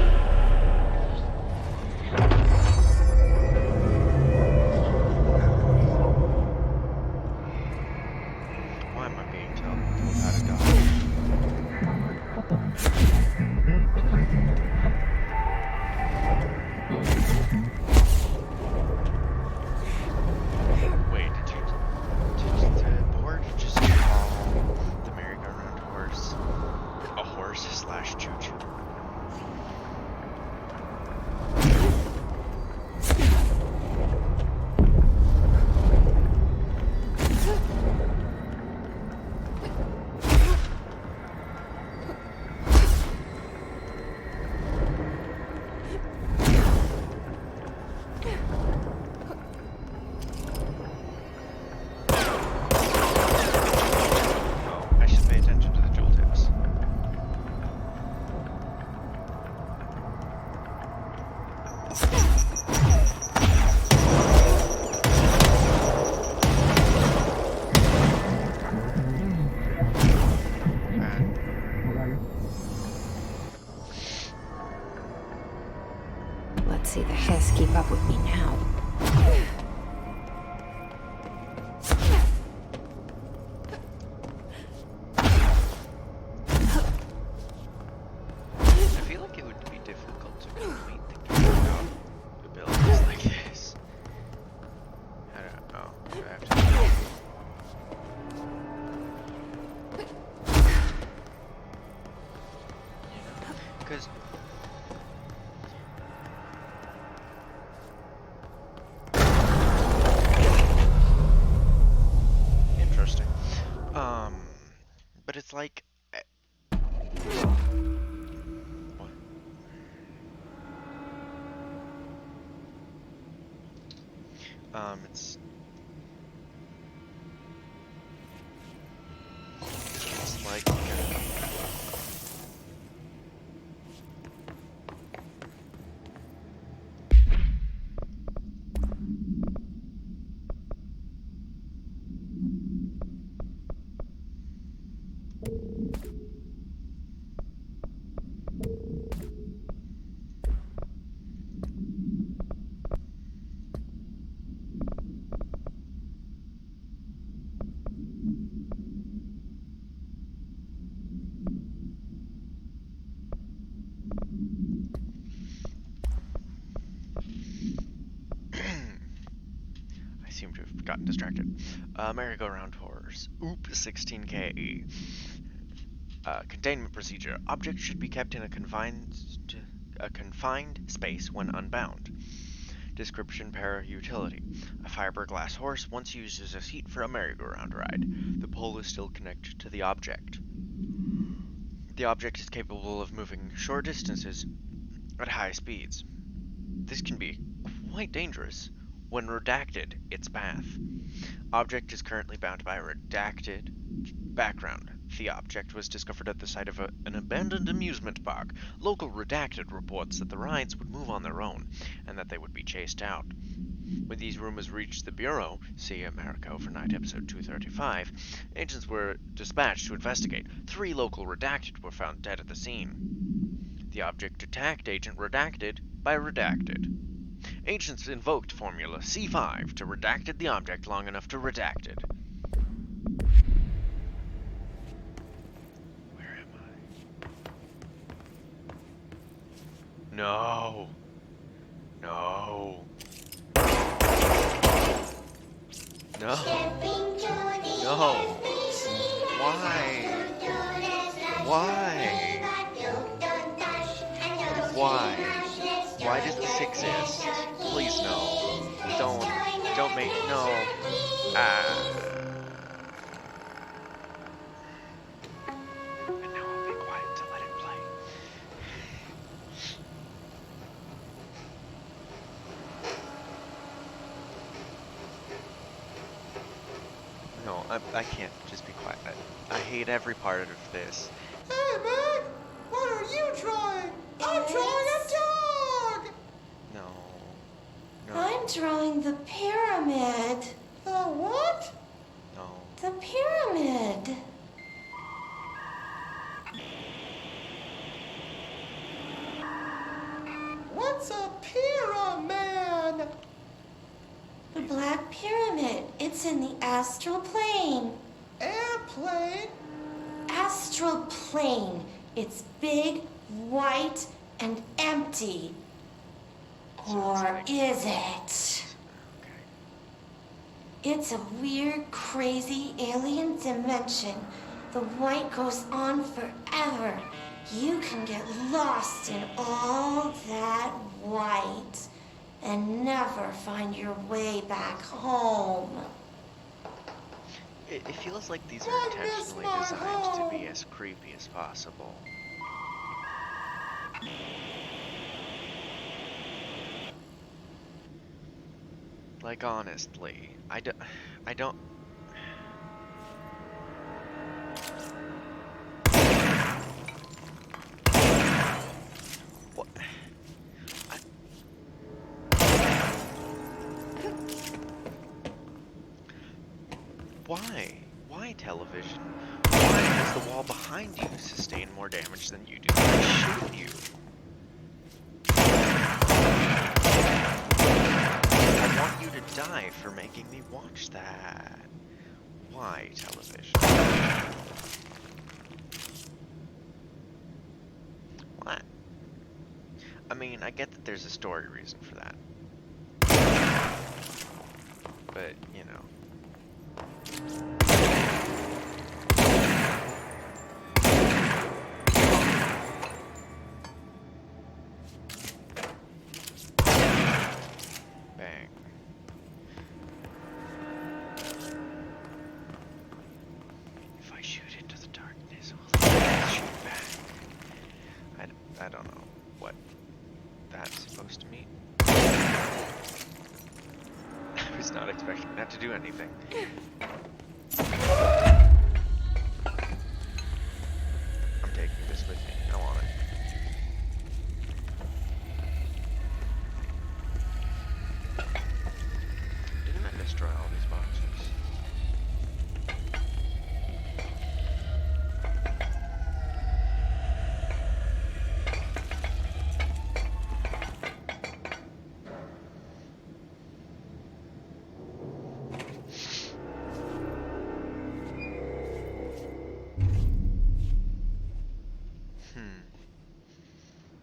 Why am I being told how to dodge? Wait, did the board just call the merry-go-round horse a horse/choo-choo? I should pay attention to the jewel tips. Let's see the Hiss keep up with me now. I feel like it would be difficult to complete the game without abilities like this. I don't know. I have to. Because interesting. But it's like what? It's like I seem to have gotten distracted. Merry-go-round horse. Oop 16K. Containment procedure. Objects should be kept in a confined space when unbound. Description: para-utility. A fiberglass horse once used as a seat for a merry-go-round ride. The pole is still connected to the object. The object is capable of moving short distances at high speeds. This can be quite dangerous when redacted its path. Object is currently bound by a redacted background. The object was discovered at the site of an abandoned amusement park. Local redacted reports that the rides would move on their own, and that they would be chased out. When these rumors reached the Bureau, see America Overnight episode 235, agents were dispatched to investigate. 3 local redacted were found dead at the scene. The object attacked Agent Redacted by redacted. Agents invoked Formula C5 to redacted the object long enough to redacted. Where am I? No. No. No. No. Why? Why? Why? exist. Please no. Don't make, no. And now I'll be quiet to let it play. No, I can't just be quiet. I hate every part of this. Hey, man! What are you drawing? I'm drawing a dog! No. I'm drawing the pyramid. The what? No. The pyramid. What's a pyramid? The Black Pyramid. It's in the astral plane. Airplane? Astral plane. It's big, white, and empty. Or is it? It's a weird, crazy alien dimension. The white goes on forever. You can get lost in all that white and never find your way back home. It feels like these are intentionally designed to be as creepy as possible. Like, honestly, I don't... What? Why? Why, television? Why does the wall behind you sustain more damage than you do when I shoot you? I want you to die for making me watch that. Why, television? What? I mean, I get that there's a story reason for that. But, you know. Bang. If I shoot into the darkness, will it shoot back? I don't know what that's supposed to mean. I was not expecting that to do anything. I'm taking this with me. I want it. Didn't I destroy all these boxes?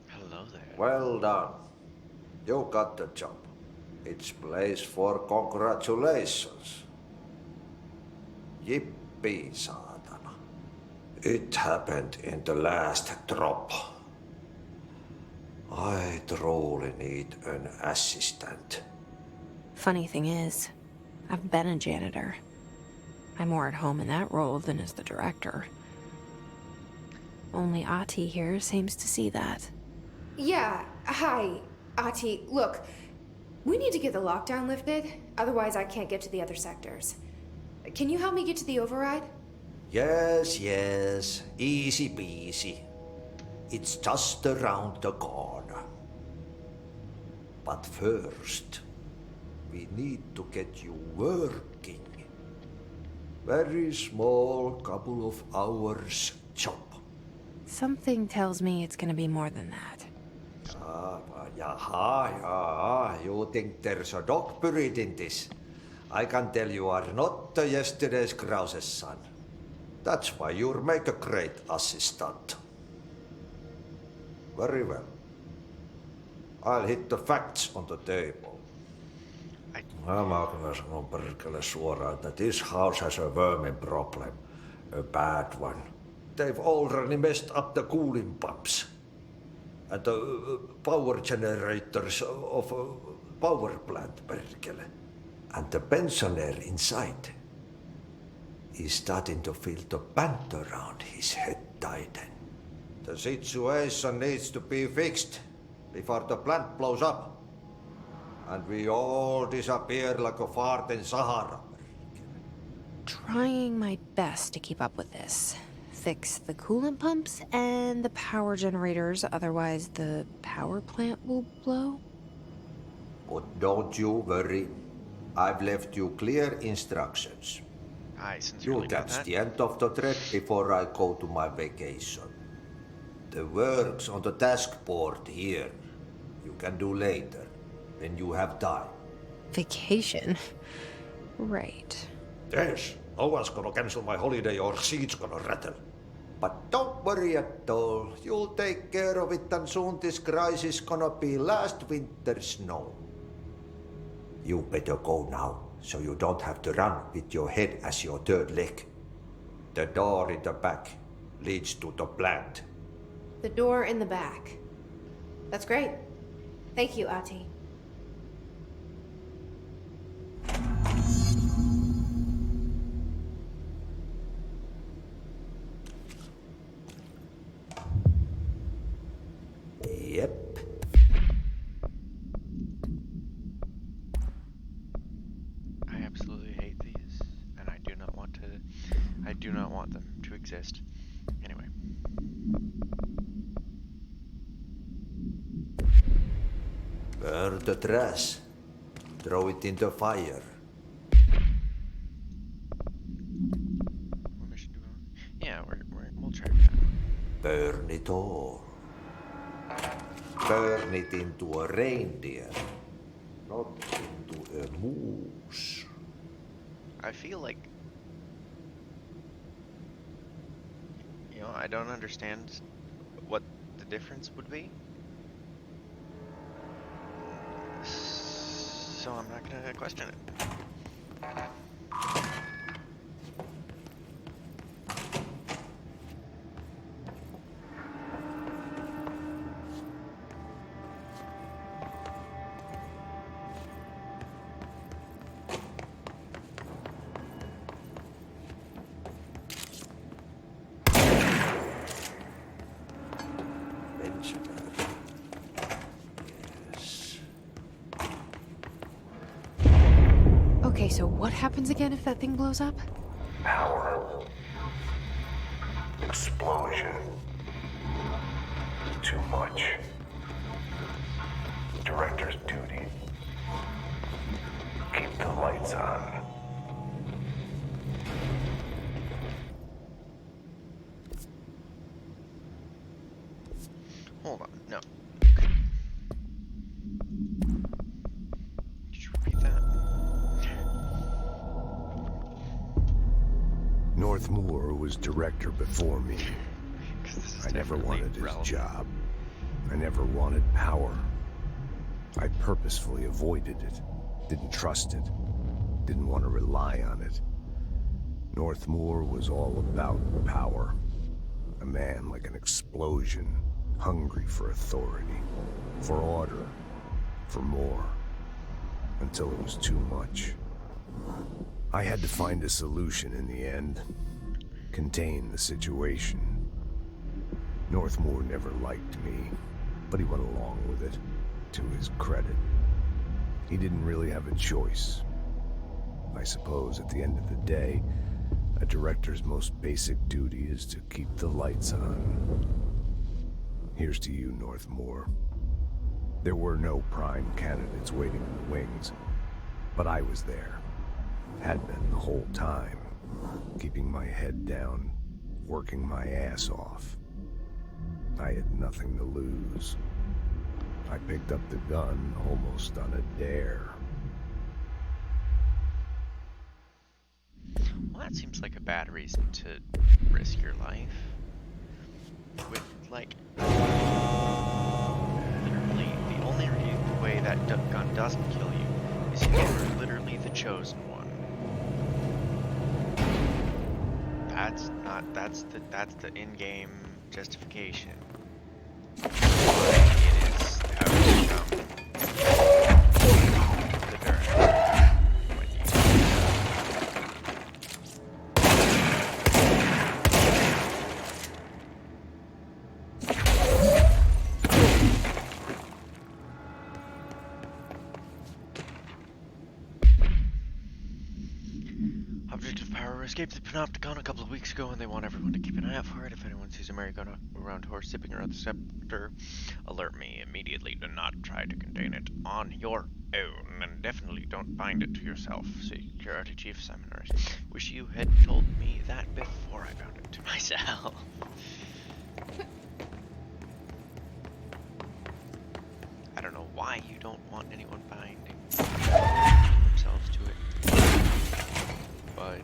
Hello there. Well done. You got the job. It's place for congratulations. Yippee, saatana. It happened in the last drop. I truly need an assistant. Funny thing is, I've been a janitor. I'm more at home in that role than as the director. Only Ahti here seems to see that. Yeah, hi, Ahti. Look, we need to get the lockdown lifted, otherwise I can't get to the other sectors. Can you help me get to the override? Yes, yes. Easy peasy. It's just around the corner. But first, we need to get you working. Very small, couple of hours job. Something tells me it's gonna be more than that. Yaha, you think there's a dog buried in this? I can tell you are not yesterday's Krause's son. That's why you'll make a great assistant. Very well. I'll hit the facts on the table. Mä kyllä sanon perkele suoraan, että this house has a vermin problem. A bad one. They've already messed up the cooling pumps. and the power generators of a power plant, perkele. And the pensioner inside is starting to feel the band around his head tighten. The situation needs to be fixed before the plant blows up. And we all disappear like a fart in Sahara. Trying my best to keep up with this. Fix the coolant pumps and the power generators, otherwise the power plant will blow. But don't you worry. I've left you clear instructions. I sincerely You doubt catch that. the end of the trip before I go to my vacation. The work's on the task board here. You can do later, when you have time. Vacation? Right. Yes, no one's gonna cancel my holiday or seat's gonna rattle. But don't worry at all. You'll take care of it, and soon this crisis gonna be last winter's snow. You better go now, so you don't have to run with your head as your third leg. The door in the back leads to the plant. The door in the back. That's great. Thank you, Ati. Yep. I absolutely hate these, and I do not want them to exist. Anyway. Burn the trash. Throw it in the fire. What mission do we want? Yeah, we'll try that. Burn it all. Burn it into a reindeer, not into a moose. I feel like, I don't understand what the difference would be. So I'm not gonna question it. Okay, so what happens again if that thing blows up? Power. Explosion. Too much. Director's duty. Keep the lights on. Hold on, no. Did you repeat that? Northmoor was director before me. This is I never definitely wanted his relevant. job. I never wanted power. I purposefully avoided it. Didn't trust it. Didn't want to rely on it. Northmoor was all about power. A man like an explosion, hungry for authority, for order, for more, until it was too much. I had to find a solution in the end. Contain the situation. Northmoor never liked me, but he went along with it, to his credit. He didn't really have a choice. I suppose at the end of the day, a director's most basic duty is to keep the lights on. Here's to you, Northmoor. There were no prime candidates waiting in the wings, but I was there. Had been the whole time, keeping my head down, working my ass off. I had nothing to lose. I picked up the gun almost on a dare. Well, that seems like a bad reason to risk your life. With, like, literally, the only way that gun doesn't kill you is if you're literally the chosen one. That's the in-game justification. escaped the Panopticon a couple of weeks ago, and they want everyone to keep an eye out for it. If anyone sees a merry-go-round horse zipping around the scepter, alert me immediately. Do not try to contain it on your own, and definitely don't bind it to yourself. Security Chief Simon Norris. Wish you had told me that before I bound it to myself. I don't know why you don't want anyone binding themselves to it, but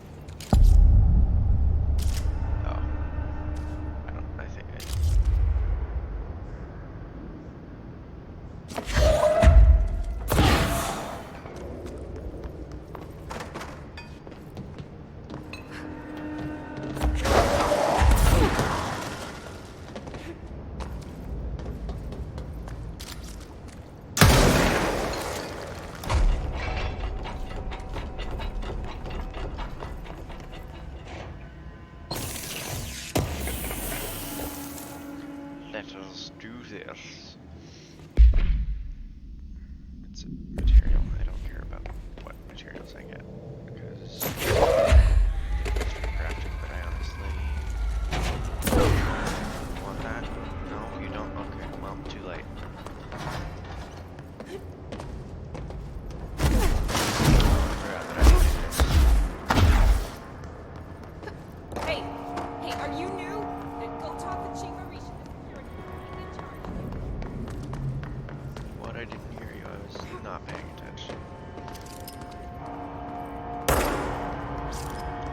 this. It's a material. I don't care about what materials I get because it's crafting, but I honestly want that. No, you don't? Okay, well, too late. Hey, are you new? Then go talk to Chief Arish. What? I didn't hear you. I was not paying attention.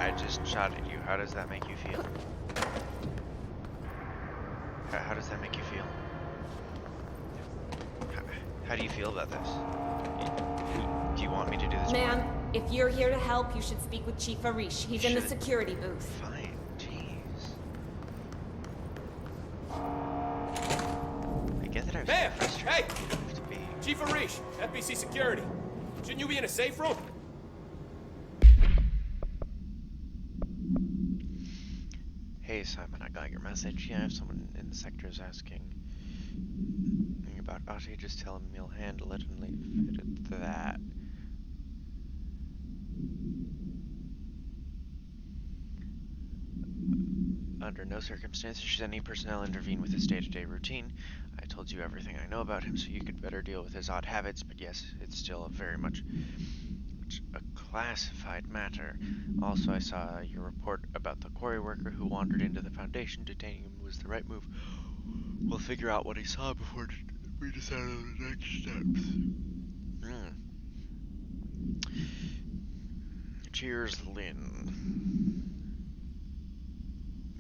I just shot at you. How does that make you feel? How does that make you feel? How do you feel about this? Do you want me to do this? Ma'am, if you're here to help, you should speak with Chief Arish. He's in the security booth. Fine, jeez. I get that I was Ma'am! frustrated. Hey! To be. Chief Arish, FBC Security. Shouldn't you be in a safe room? Hey Simon, I got your message. Yeah, if someone in the sector is asking about Ati, just tell him you'll handle it and leave it at that. Under no circumstances should any personnel intervene with his day-to-day routine. I told you everything I know about him so you could better deal with his odd habits, but yes, it's still a very much a classified matter. Also, I saw your report about the quarry worker who wandered into the Foundation. Detaining him was the right move. We'll figure out what he saw before we decide on the next steps. Cheers, Lynn.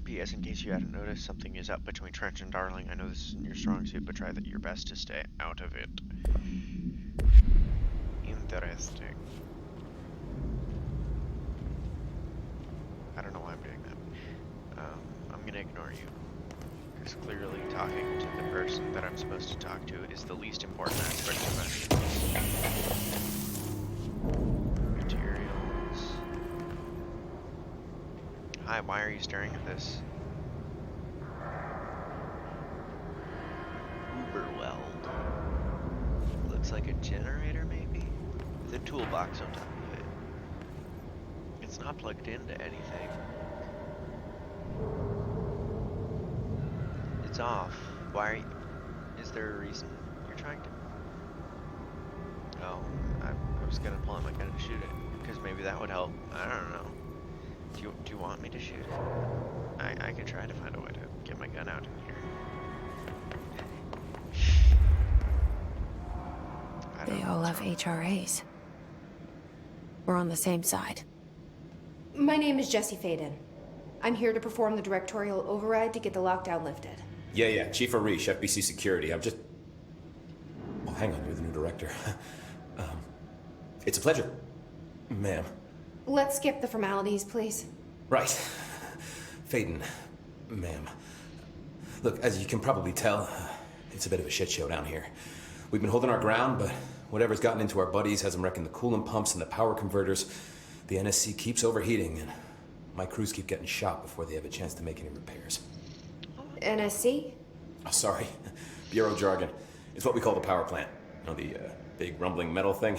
P.S. In case you hadn't noticed, something is up between Trench and Darling. I know this isn't your strong suit, but try your best to stay out of it. Interesting. I don't know why I'm doing that. I'm gonna ignore you. Because clearly talking to the person that I'm supposed to talk to is the least important aspect of it. Materials. Hi, why are you staring at this? Uberweld. Looks like a generator, maybe? With a toolbox on top of it. It's not plugged into anything. It's off. Why are you... Is there a reason you're trying to... Oh, I was gonna pull out my gun and shoot it. Because maybe that would help. I don't know. Do you want me to shoot it? I could try to find a way to get my gun out in here. They all have HRAs. We're on the same side. My name is Jesse Faden. I'm here to perform the directorial override to get the lockdown lifted. Yeah, Chief Arish, FBC Security. I'm just... Oh, hang on, you're the new director. It's a pleasure, ma'am. Let's skip the formalities, please. Right. Faden, ma'am. Look, as you can probably tell, it's a bit of a shit show down here. We've been holding our ground, but whatever's gotten into our buddies has them wrecking the coolant pumps and the power converters. The NSC keeps overheating, and my crews keep getting shot before they have a chance to make any repairs. NSC? Oh, sorry. Bureau jargon. It's what we call the power plant. You know, the big rumbling metal thing?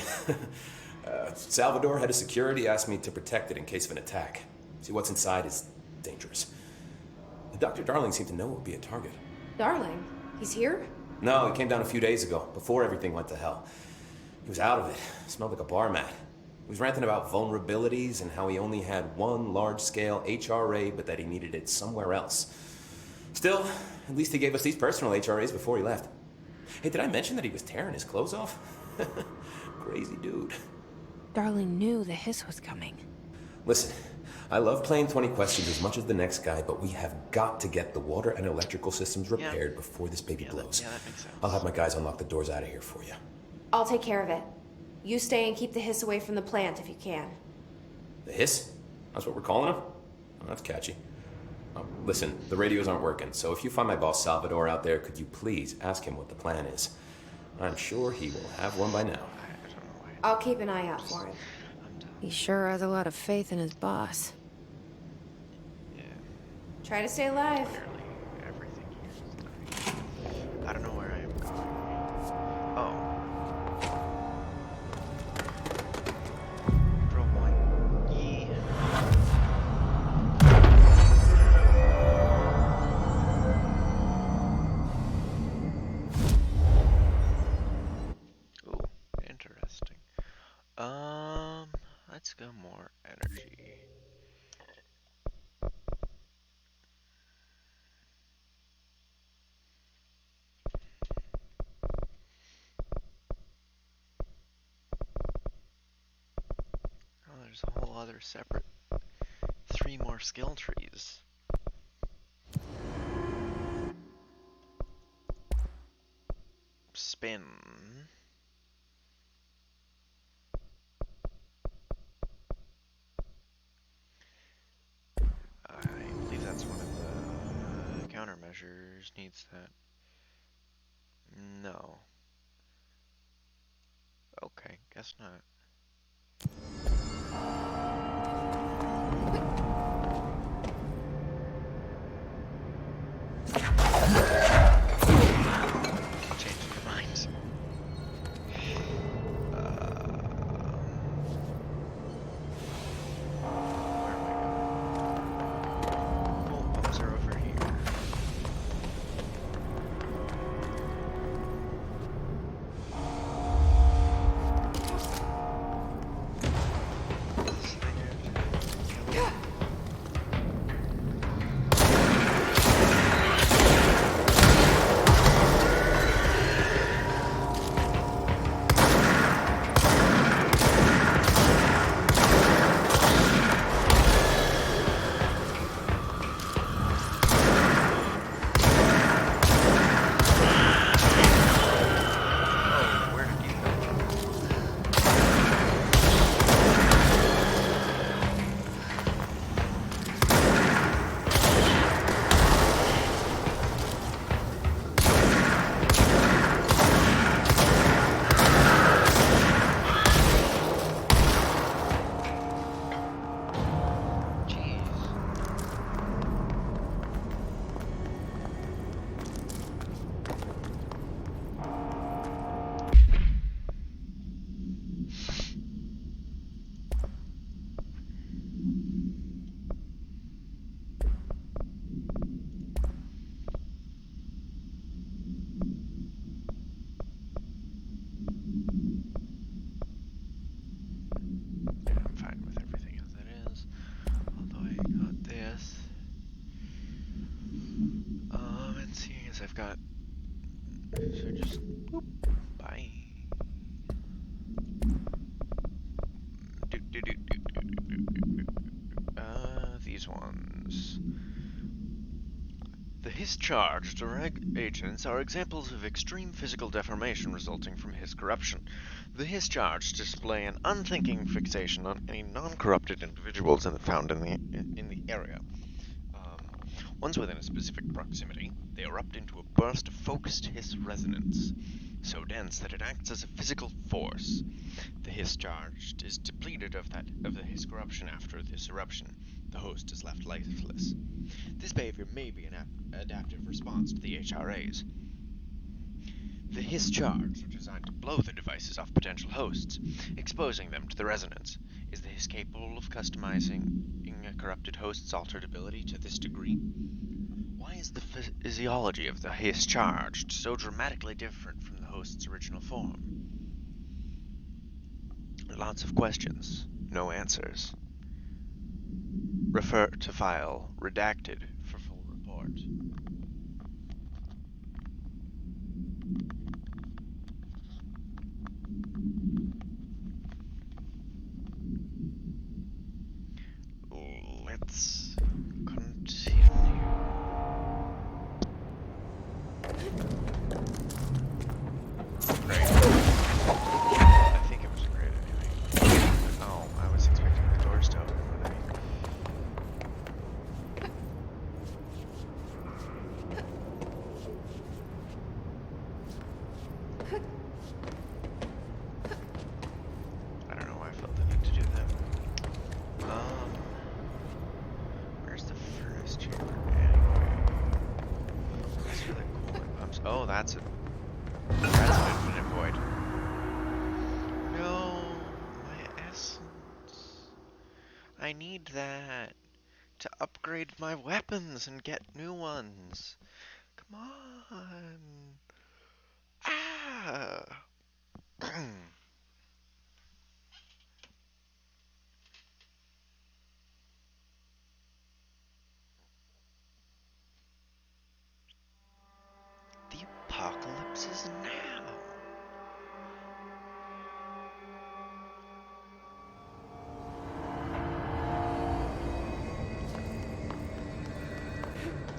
Salvador, head of security, asked me to protect it in case of an attack. See, what's inside is dangerous. Dr. Darling seemed to know it would be a target. Darling? He's here? No, he came down a few days ago, before everything went to hell. He was out of it. Smelled like a bar mat. He was ranting about vulnerabilities and how he only had one large-scale HRA, but that he needed it somewhere else. Still, at least he gave us these personal HRAs before he left. Hey, did I mention that he was tearing his clothes off? Crazy dude. Darling knew the hiss was coming. Listen, I love playing 20 questions as much as the next guy, but we have got to get the water and electrical systems repaired before this baby blows. That makes sense. I'll have my guys unlock the doors out of here for you. I'll take care of it. You stay and keep the hiss away from the plant if you can. The hiss? That's what we're calling him? Oh, that's catchy. Listen, the radios aren't working, so if you find my boss Salvador out there, could you please ask him what the plan is? I'm sure he will have one by now. I'll keep an eye out for him. He sure has a lot of faith in his boss. Try to stay alive. Everything here. I don't know where I am going. Oh. Drill point. Yeah. Ooh, interesting. Let's go more energy. There's a whole other separate 3 more skill trees. Spin. I believe that's one of the countermeasures needs that. No. Okay, guess not. Change your minds. Where am I going? Oh, pumps are over here. I've got, so just, whoop, bye. These ones. The Hiss-charged Reg agents are examples of extreme physical deformation resulting from Hiss corruption. The Hiss-charged display an unthinking fixation on any non-corrupted individuals found in the area. Once within a specific proximity, they erupt into a burst of focused Hiss resonance, so dense that it acts as a physical force. The Hiss-charged is depleted of the Hiss corruption after this eruption. The host is left lifeless. This behavior may be an adaptive response to the HRAs. The Hiss-charged are designed to blow the devices off potential hosts, exposing them to the resonance. Is the Hiss capable of customizing a corrupted host's altered ability to this degree? Why is the physiology of the Hiss charged so dramatically different from the host's original form? Lots of questions, no answers. Refer to file redacted for full report. Let's continue. Great. I think it was great anyway. Oh, I was expecting the doors to open when I don't know why I felt the need to do that. Where's the furnace chamber anyway? That's for the coolant pumps. Oh, that's an infinite void. No, my essence. I need that to upgrade my weapons and get new ones. Come on. Ah. The apocalypse is now.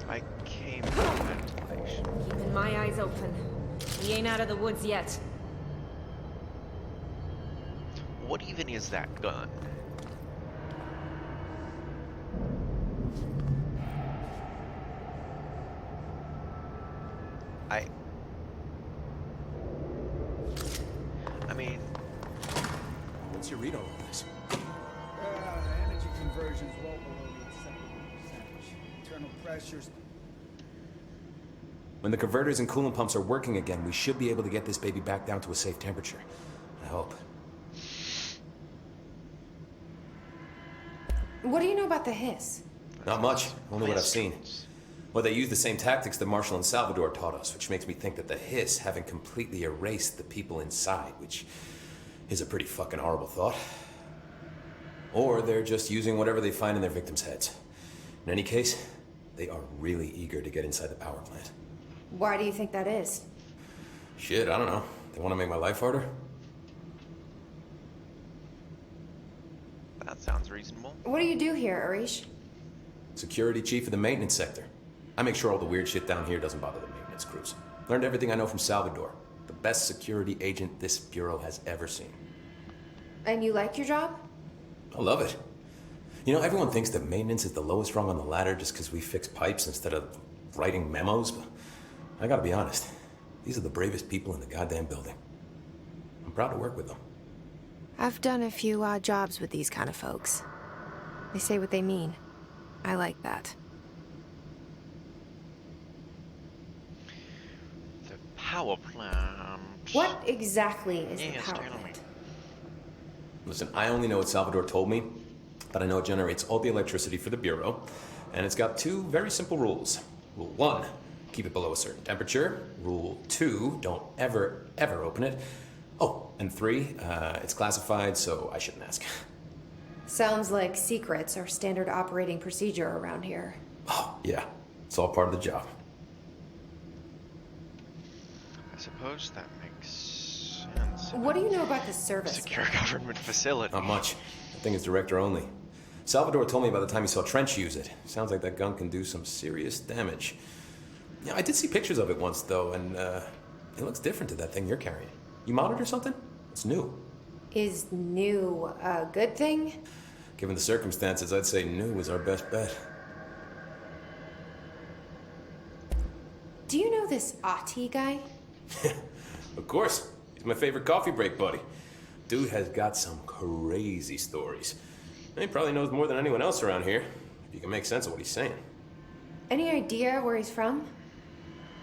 I came from ventilation. Keeping my eyes open. We ain't out of the woods yet. What even is that gun? I mean, what's your read on all this? Energy conversion's well below the acceptable percentage. Internal pressures. When the converters and coolant pumps are working again, we should be able to get this baby back down to a safe temperature. I hope. What do you know about the Hiss? Not much, only what I've seen. Well, they use the same tactics that Marshall and Salvador taught us, which makes me think that the Hiss haven't completely erased the people inside, which is a pretty fucking horrible thought. Or they're just using whatever they find in their victims' heads. In any case, they are really eager to get inside the power plant. Why do you think that is? Shit, I don't know. They want to make my life harder? That sounds reasonable. What do you do here, Arish? Security chief of the maintenance sector. I make sure all the weird shit down here doesn't bother the maintenance crews. Learned everything I know from Salvador. The best security agent this bureau has ever seen. And you like your job? I love it. You know, everyone thinks that maintenance is the lowest rung on the ladder just because we fix pipes instead of writing memos, but I gotta be honest. These are the bravest people in the goddamn building. I'm proud to work with them. I've done a few odd jobs with these kind of folks. They say what they mean. I like that. The power plant. What exactly is the Yes, power tell me. plant? Listen, I only know what Salvador told me, but I know it generates all the electricity for the Bureau, and it's got two very simple rules. Rule 1, keep it below a certain temperature. Rule 2, don't ever, ever open it. Oh, and 3, it's classified, so I shouldn't ask. Sounds like secrets are standard operating procedure around here. Oh, yeah. It's all part of the job. I suppose that makes sense. What do you know about the service? Secure government facility. Not much. That thing is director only. Salvador told me by the time he saw Trench use it. Sounds like that gun can do some serious damage. Yeah, I did see pictures of it once, though, and it looks different to that thing you're carrying. You modded or something? It's new. Is new a good thing? Given the circumstances, I'd say new is our best bet. Do you know this Ati guy? Of course. He's my favorite coffee break buddy. Dude has got some crazy stories. And he probably knows more than anyone else around here, if you can make sense of what he's saying. Any idea where he's from?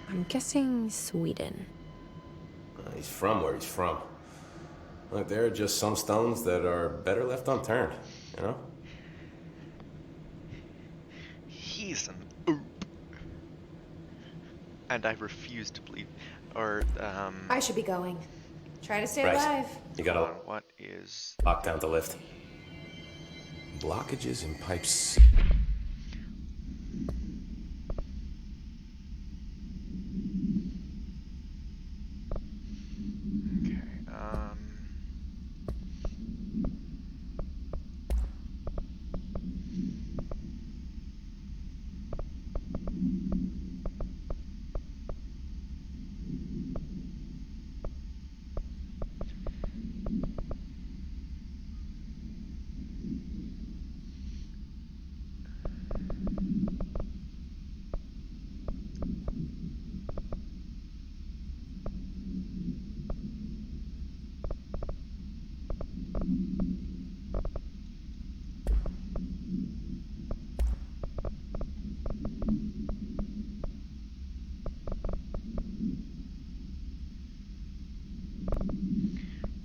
I'm guessing Sweden. He's from where he's from. Look, there are just some stones that are better left unturned, you know? He's an oop. And I refuse to believe, or, I should be going. Try to stay Right. alive. You gotta what is... lock down the lift. Blockages in pipes. Okay,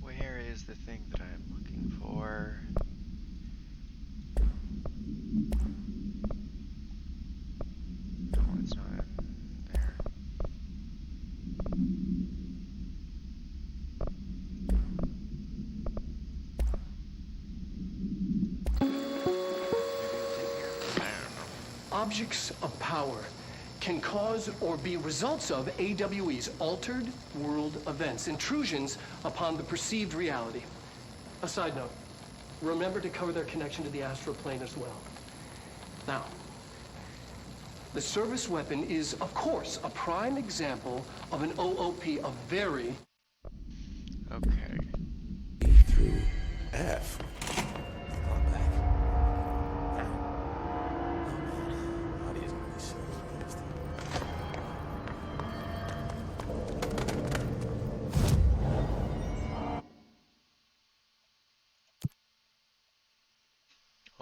where is the thing that I'm looking for? No, it's not in there. Objects of power can cause or be results of AWE's altered world events, intrusions upon the perceived reality. A side note, remember to cover their connection to the astral plane as well. Now, the service weapon is, of course, a prime example of an OOP, a very... Okay. E through F. Not back. How do you really see this?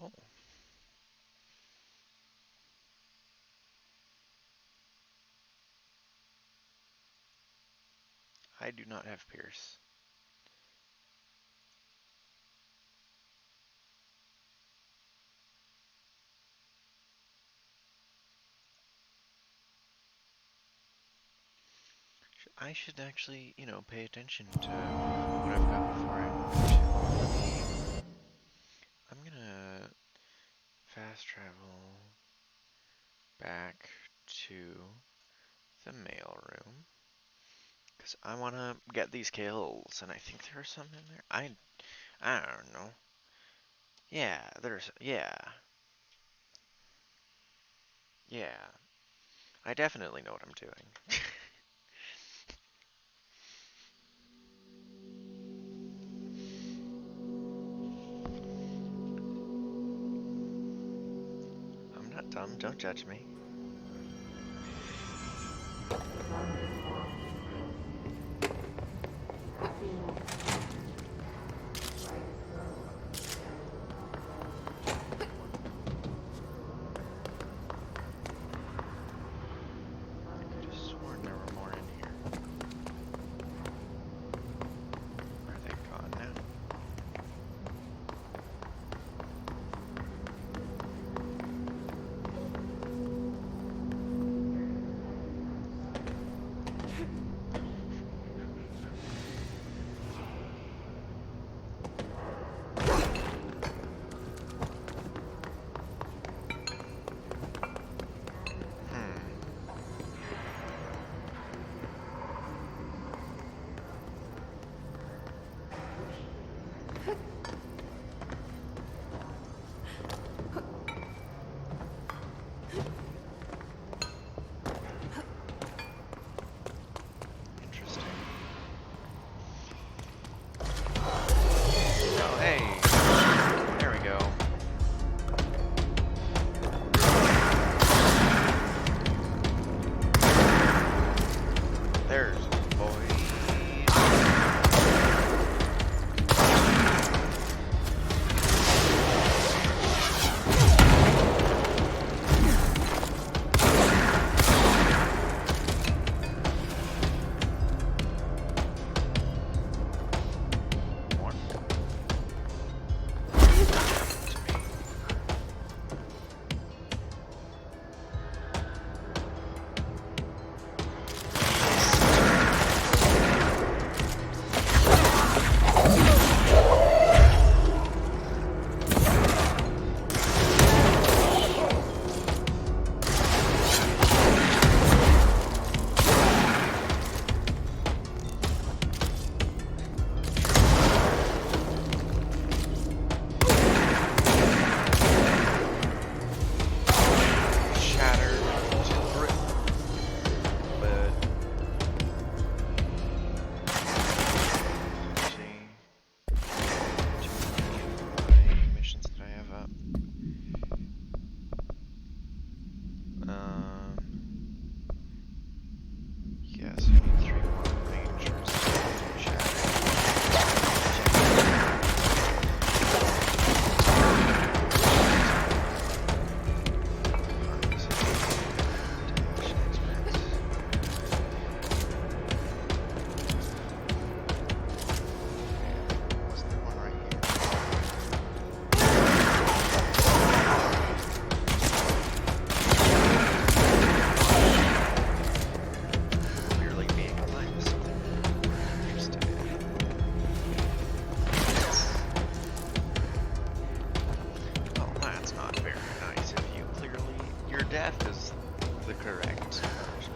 Oh. I do not have Pierce. I should actually, you know, pay attention to what I've got before I move to. I'm gonna fast travel back to the mail room because I want to get these kills, and I think there are some in there. I don't know. Yeah, yeah. I definitely know what I'm doing. I'm not dumb, don't judge me. death is the correct version.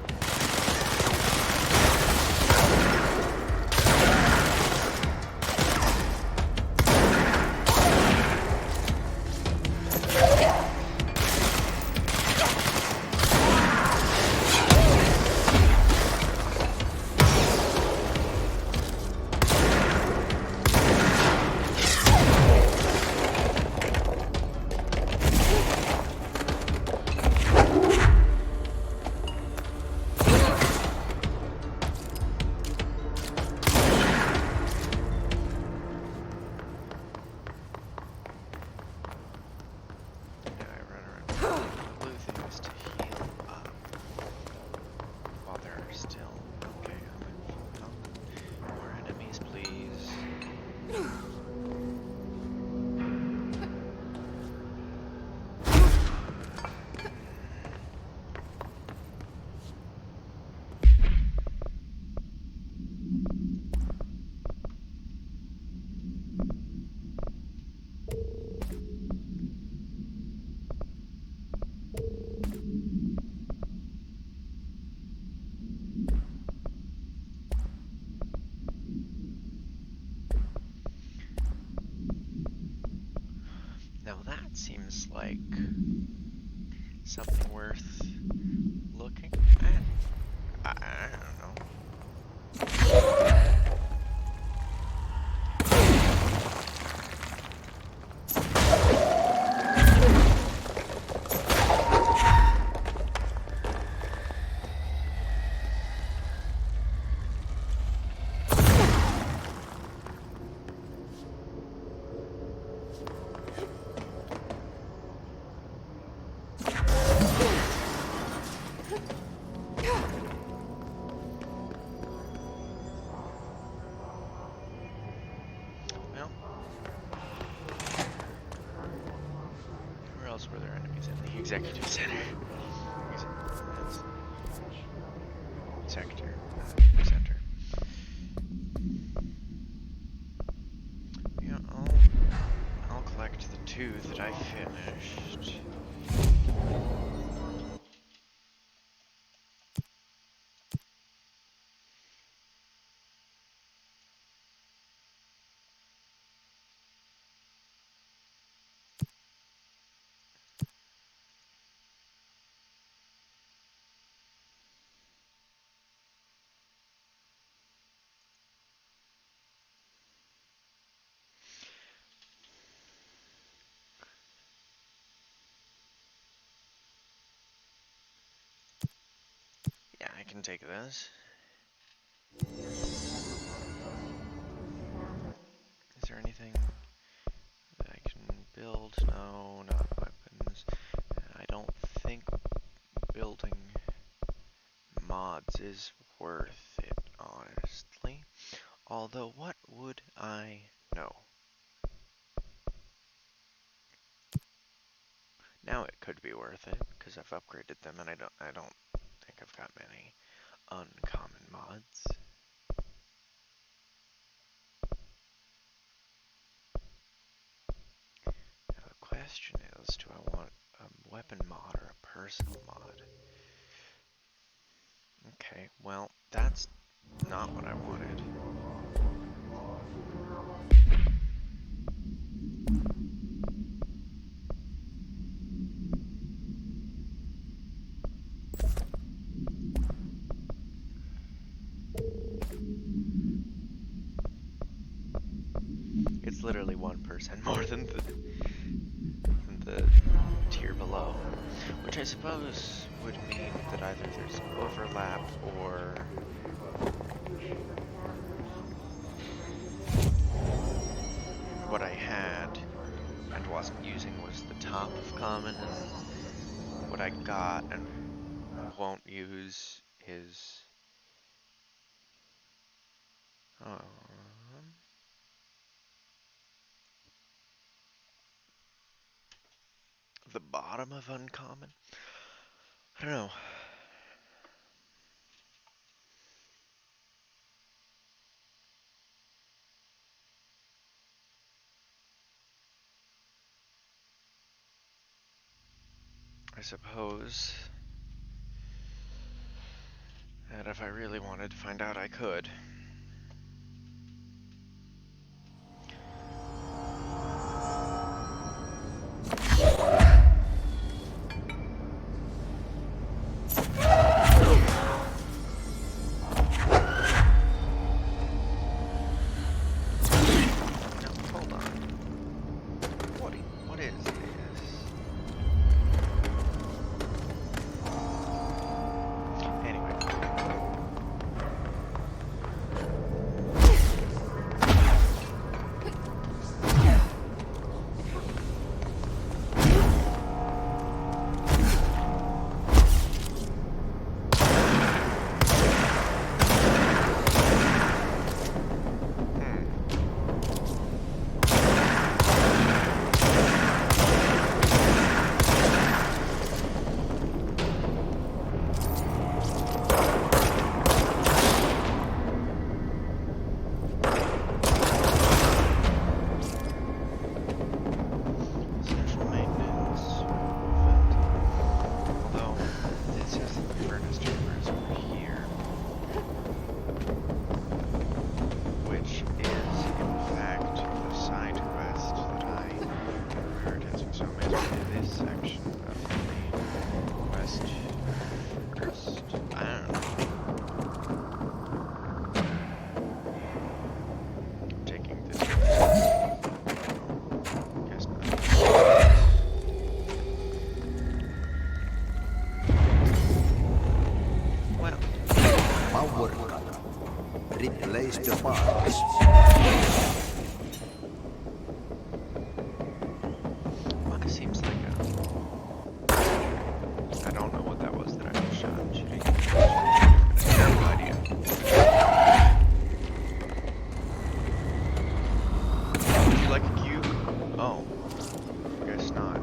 Now that seems like something worth looking at. I don't know. Where else were there enemies? In the executive center. Center. Yeah, I'll collect the 2 that I finished. Yeah, I can take this. Is there anything that I can build? No, not weapons. I don't think building mods is worth it, honestly. Although, what would I know? Now it could be worth it, because I've upgraded them and I don't think I've got many uncommon mods. Now the question is, do I want a weapon mod or a personal mod? Okay, well, that's not what I wanted. It's literally 1% more than the tier below, which I suppose would mean that either there's overlap or what I had and wasn't using was the top of common, and what I got and won't use is the bottom of uncommon. I don't know. I suppose that if I really wanted to find out, I could. Replace the parts. Well, it seems like I don't know what that was that I was shooting. I have no idea. Would you like a cube? Oh, I guess not.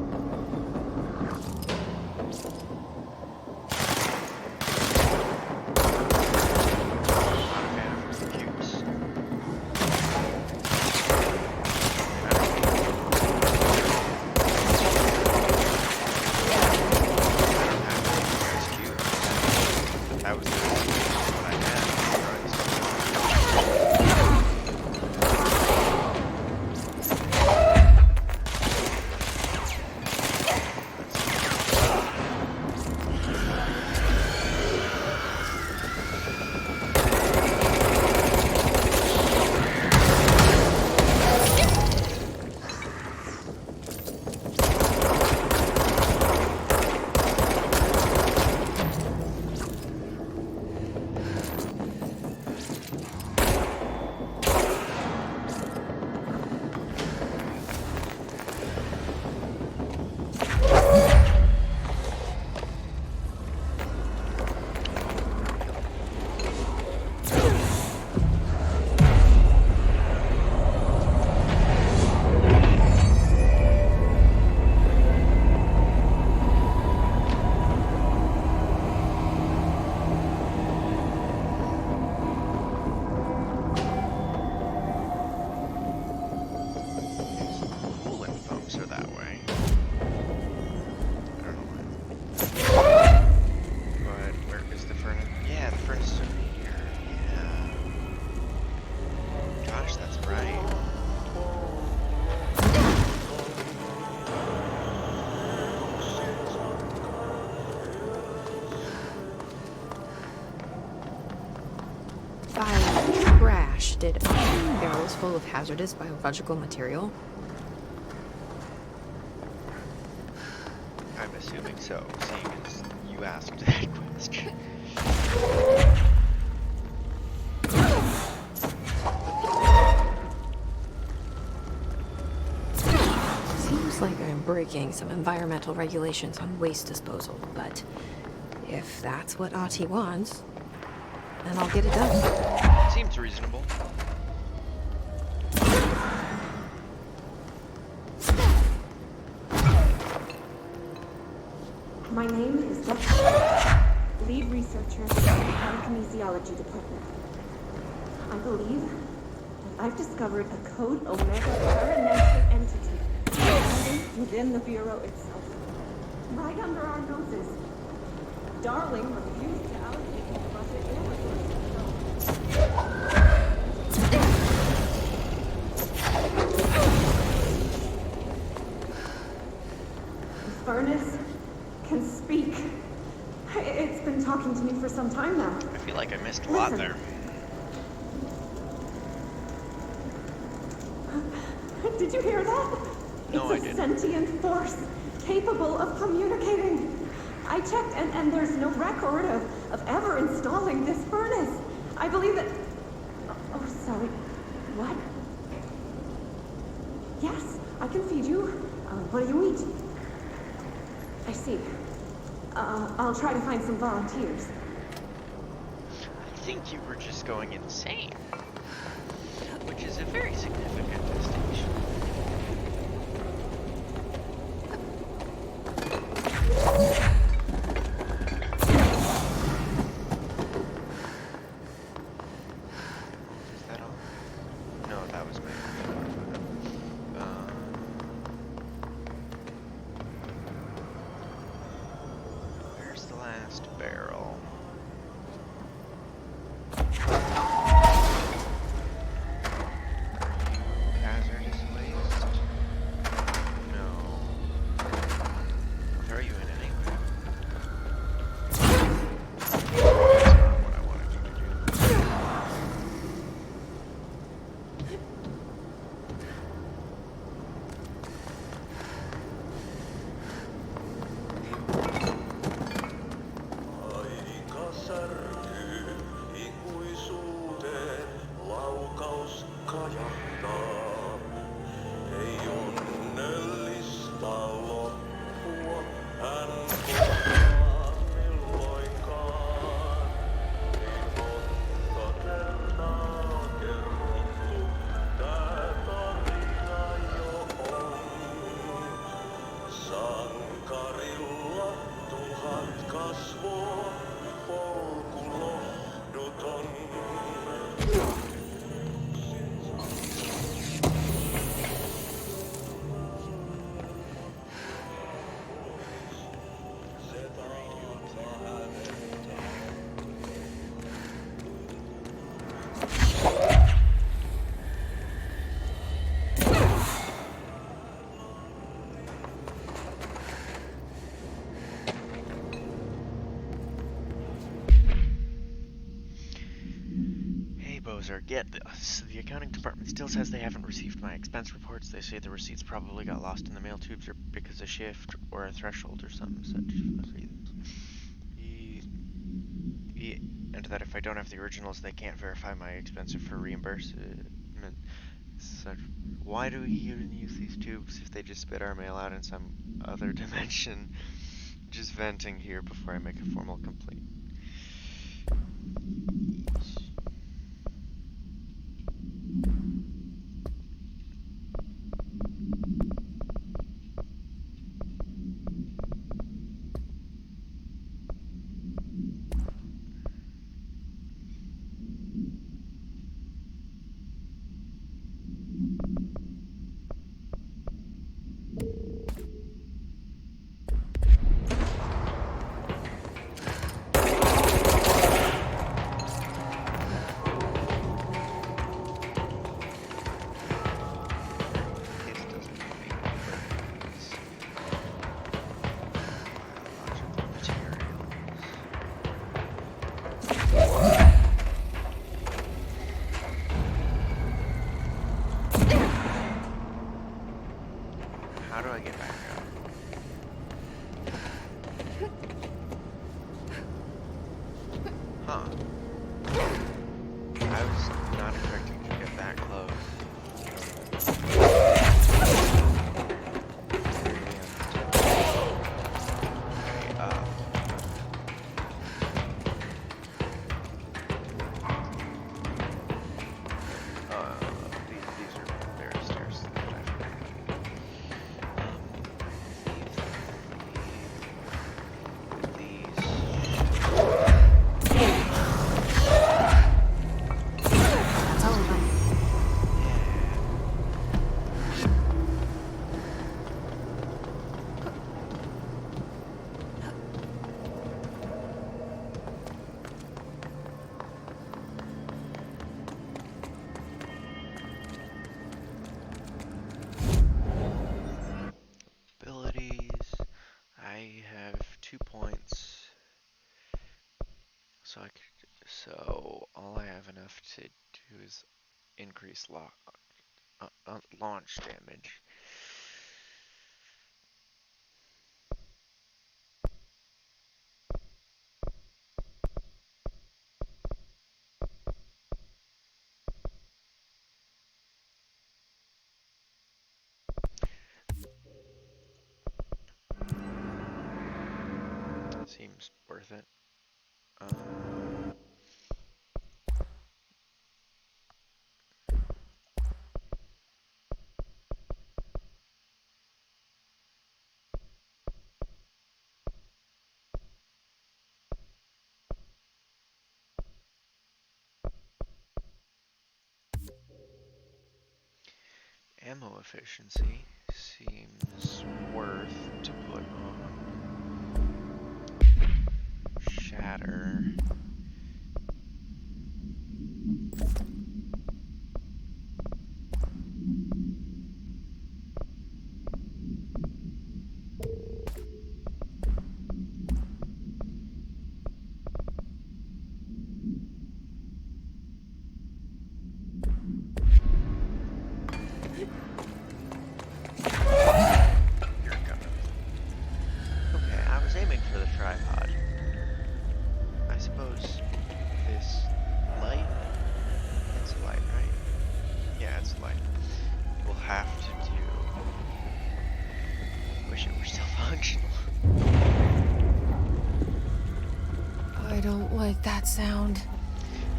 Did barrels full of hazardous biological material? I'm assuming so, seeing as you asked that question. Seems like I'm breaking some environmental regulations on waste disposal, but if that's what Ahti wants, then I'll get it done. Seems reasonable. My name is Dr. Lead Researcher in the Biokinesiology Department. I believe that I've discovered a Code Omega paranatural entity within the Bureau itself. right under our noses. Darling refused to allocate his budget or The furnace can speak. It's been talking to me for some time now. I feel like I missed a lot there. Did you hear that? No, I it's a didn't. sentient force capable of communicating. I checked, and there's no record of ever installing this furnace. I believe that... Oh, sorry. What? Yes, I can feed you. What do you eat? I see. I'll try to find some volunteers. I think you were just going insane. Which is a very significant distinction. Is that all? No, that was my... Where's the last barrel? Hazardous waste? No. I'll throw you in anyway. That's not what I wanted you to do. Aika särkyy ikuisuuteen, laukaus kajahtaa. Ei onnellista loppua, hän kohtaa milloinkaan. Niin monta kertaa kerrottu, tää tarina jo on. Sankarilla 1000 kasvoa, polku lohduton. Hey Bozer, get this. The accounting department still says they haven't received my expense reports. They say the receipts probably got lost in the mail tubes or because of shift or a threshold or some such reasons. And that if I don't have the originals, they can't verify my expense for reimbursement. Such. Why do we even use these tubes if they just spit our mail out in some other dimension? Just venting here before I make a formal complaint. How do I get back up? Huh. I was not expecting to get that close. These are very stairs that I've So all I have enough to do is increase launch damage. Seems worth it. Ammo efficiency seems worth to put on Shatter. That sound.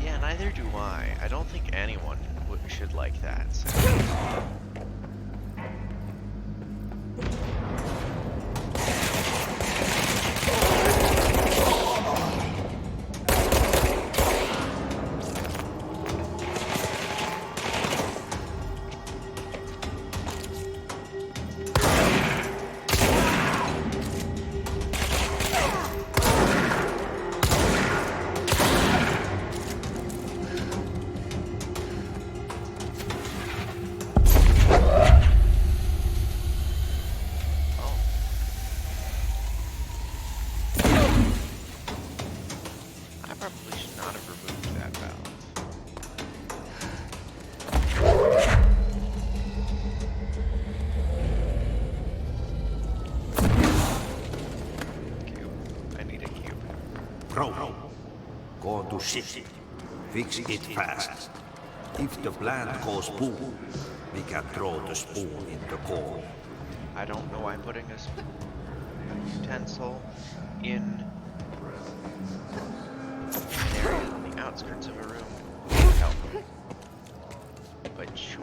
Yeah, neither do I. I don't think anyone should like that sound. Shit. Fix it fast. If the plant goes boom, we can throw the spoon in the coal. I don't know why putting a utensil in an area on the outskirts of a room would help. But sure.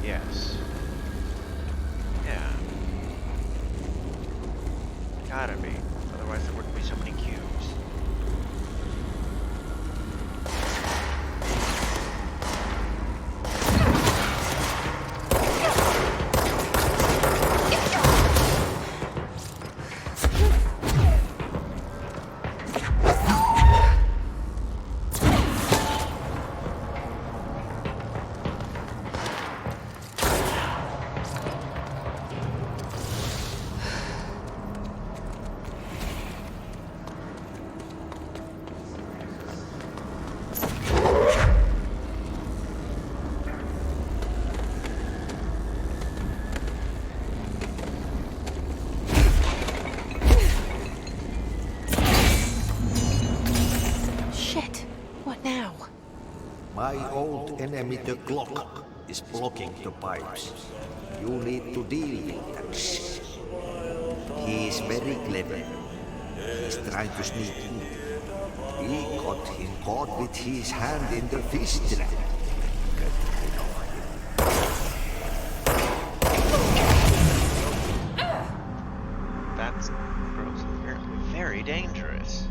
Yes. Yeah. Gotta be. Otherwise there wouldn't be so many cubes. My old enemy, the clock, is blocking the pipes. You need to deal with that shit. He is very clever. He's trying to sneak in. We got him caught with his hand in the fish trap. Get rid of him. That's gross. Apparently very dangerous.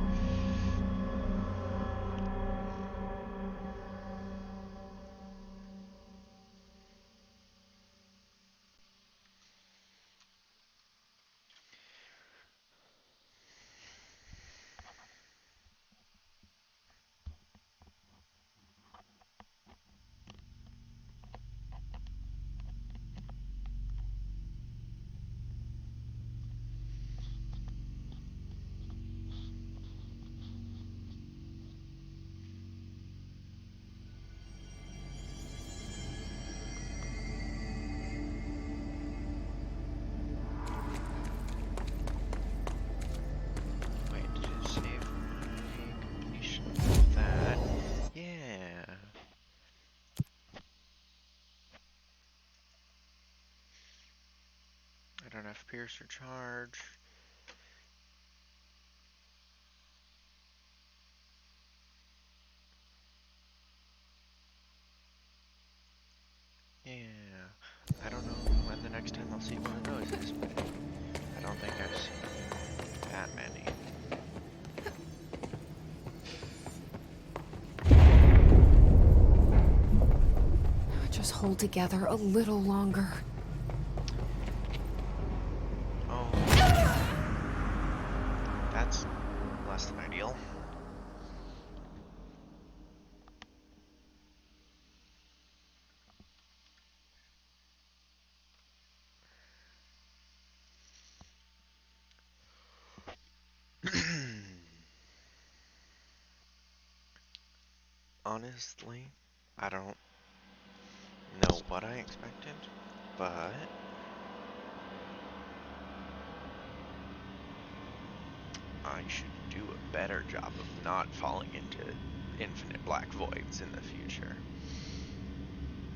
Enough piercer charge. Yeah, I don't know when the next time I'll see one of those is, but I don't think I've seen that many. Just hold together a little longer. That's less than ideal. Honestly, I don't know what I expected, but I should do a better job of not falling into infinite black voids in the future.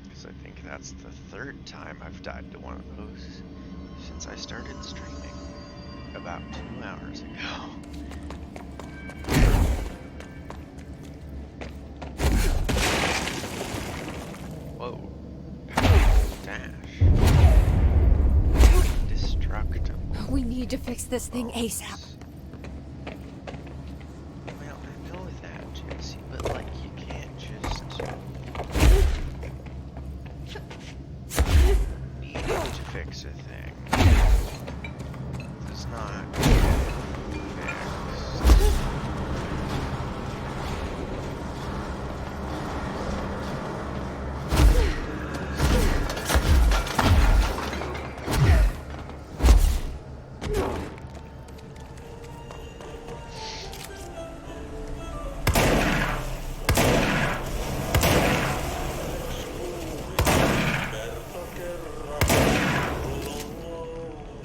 Because I think that's the third time I've died to one of those since I started streaming about 2 hours ago. Whoa. Dash. Destructible. We need to fix this thing ASAP. Well, I know that, Jesse, but like you can't just need to fix a thing. It's not fixed.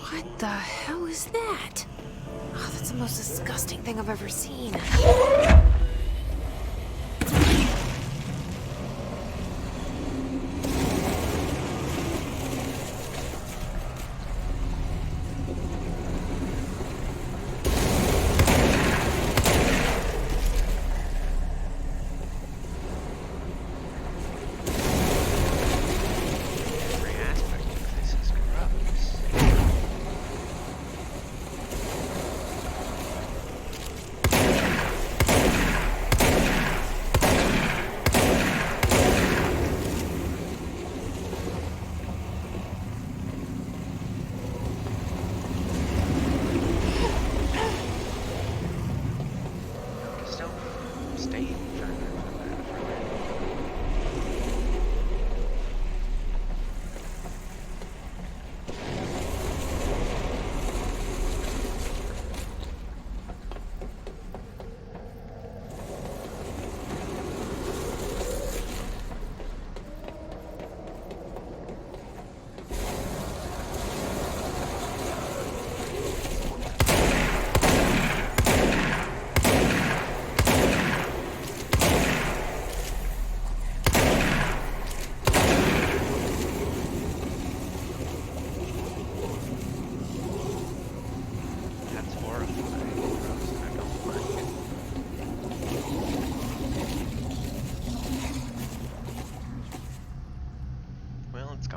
What the hell is that? Oh, that's the most disgusting thing I've ever seen.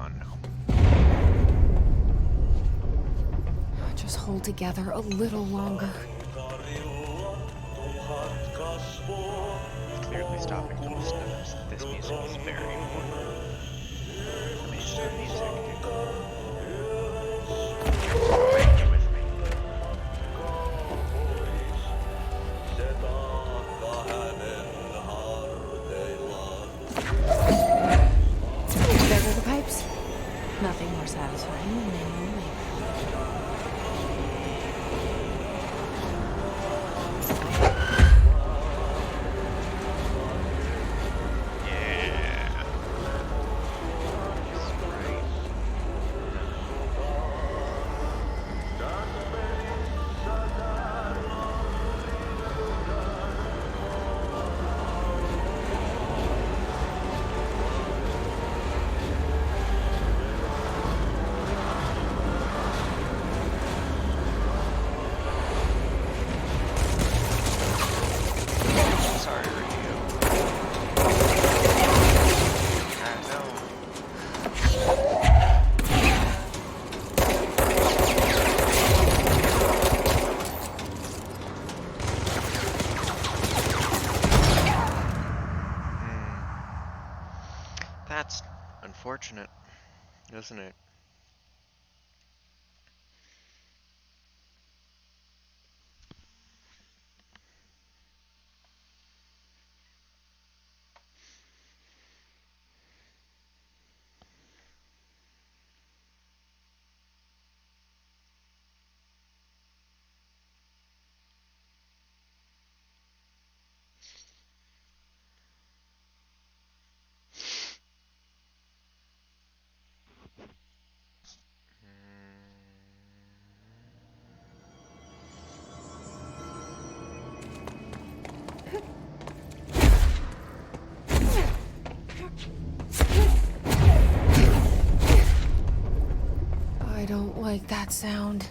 on. Just hold together a little longer. Clearly stopping to listen to this. This music is very important. Amazing music. Make it with me. There go the pipes. Nothing more satisfying than manual labor. That's unfortunate, isn't it? I don't like that sound.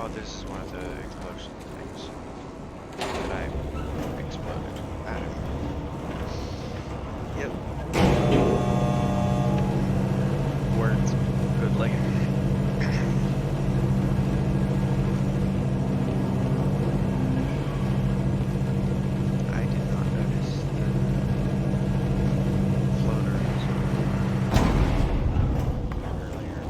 Oh, this is one of the explosion things that I exploded out of. Yep. Words. Good later. I did not notice the floaters earlier.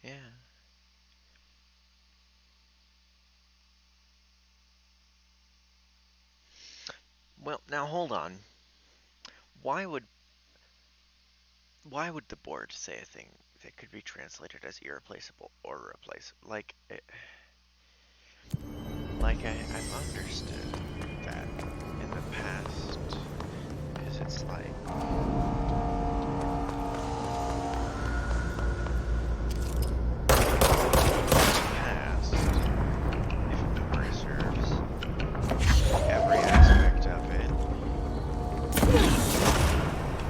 Yeah. Well, now hold on. Why would the board say a thing that could be translated as irreplaceable or replaceable? I've understood that in the past, because it's like past, if memory serves, every aspect of it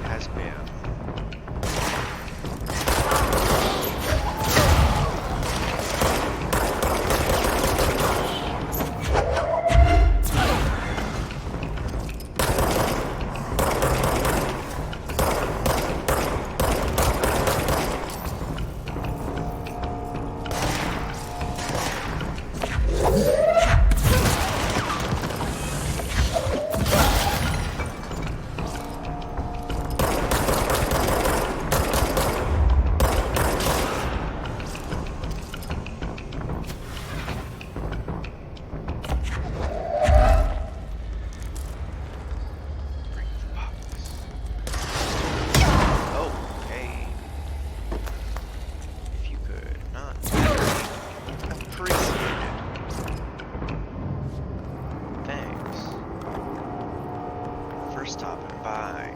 has been stopping by.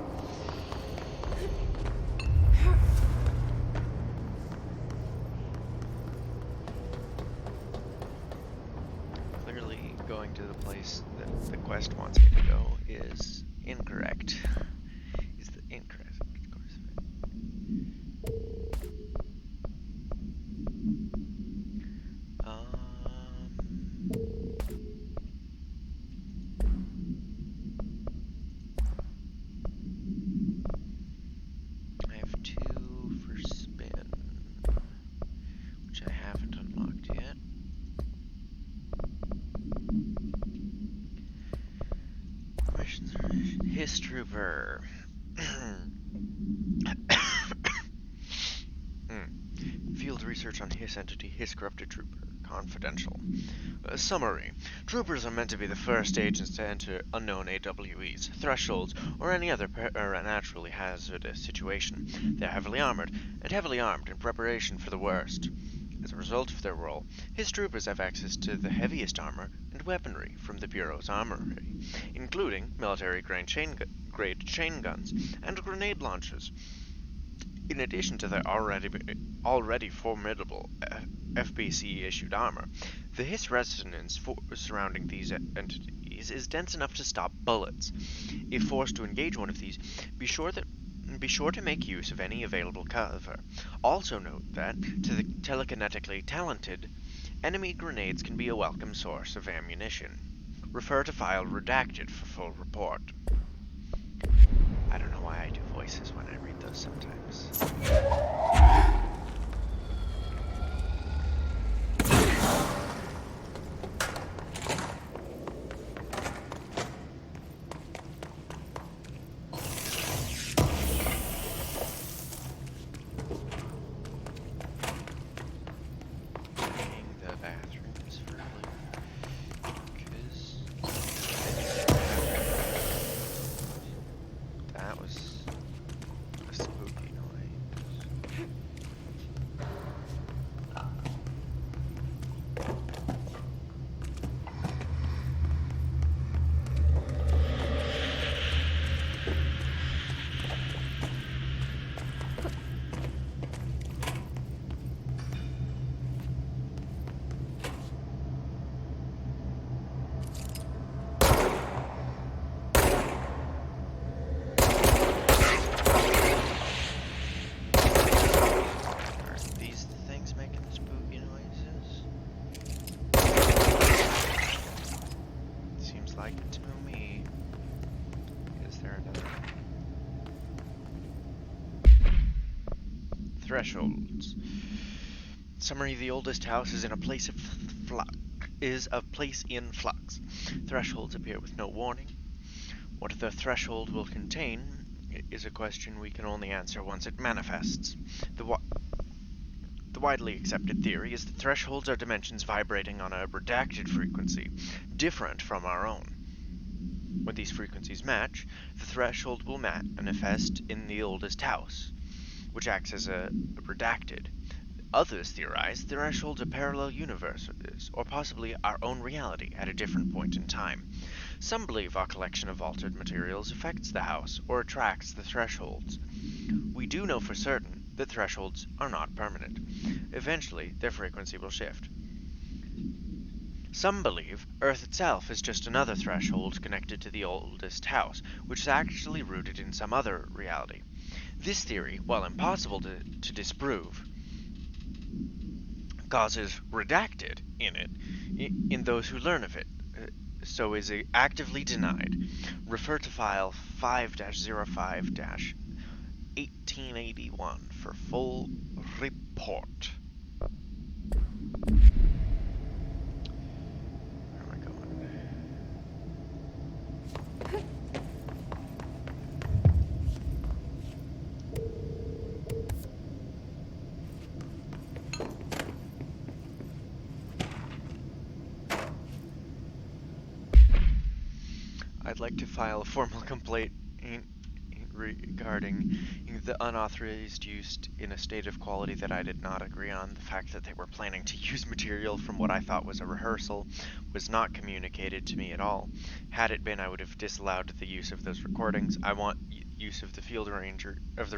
Clearly, going to the place that the quest wants me to go is incorrect. Is the incorrect course of it. I have 2 for spin, which I haven't unlocked yet. Missions are Hiss Trooper. Field research on Hiss entity, Hiss Corrupted Trooper. Confidential. Summary. Troopers are meant to be the first agents to enter unknown AWEs, thresholds, or any other naturally hazardous situation. They are heavily armored, and heavily armed in preparation for the worst. As a result of their role, Hiss Troopers have access to the heaviest armor and weaponry from the Bureau's armory, including military-grade chain guns and grenade launchers. In addition to their already formidable FBC-issued armor, the Hiss resonance surrounding these entities is dense enough to stop bullets. If forced to engage one of these, be sure to make use of any available cover. Also note that, to the telekinetically talented, enemy grenades can be a welcome source of ammunition. Refer to file redacted for full report. I don't know why I do voices when I read those sometimes. The bathrooms for that was a spooky noise. Thresholds. Summary: the oldest house is in a place in flux. Thresholds appear with no warning. What the threshold will contain is a question we can only answer once it manifests. The The widely accepted theory is that thresholds are dimensions vibrating on a redacted frequency, different from our own. When these frequencies match, the threshold will manifest in the oldest house, which acts as a redacted. Others theorize thresholds are parallel universes, or possibly our own reality at a different point in time. Some believe our collection of altered materials affects the house, or attracts the thresholds. We do know for certain that thresholds are not permanent. Eventually, their frequency will shift. Some believe Earth itself is just another threshold connected to the oldest house, which is actually rooted in some other reality. This theory, while impossible to disprove, causes redacted in it in those who learn of it, so is actively denied. Refer to file 5-05-1881 for full report. Where am I going? I'd like to file a formal complaint regarding the unauthorized use in a state of quality that I did not agree on. The fact that they were planning to use material from what I thought was a rehearsal was not communicated to me at all. Had it been, I would have disallowed the use of those recordings. I want use of the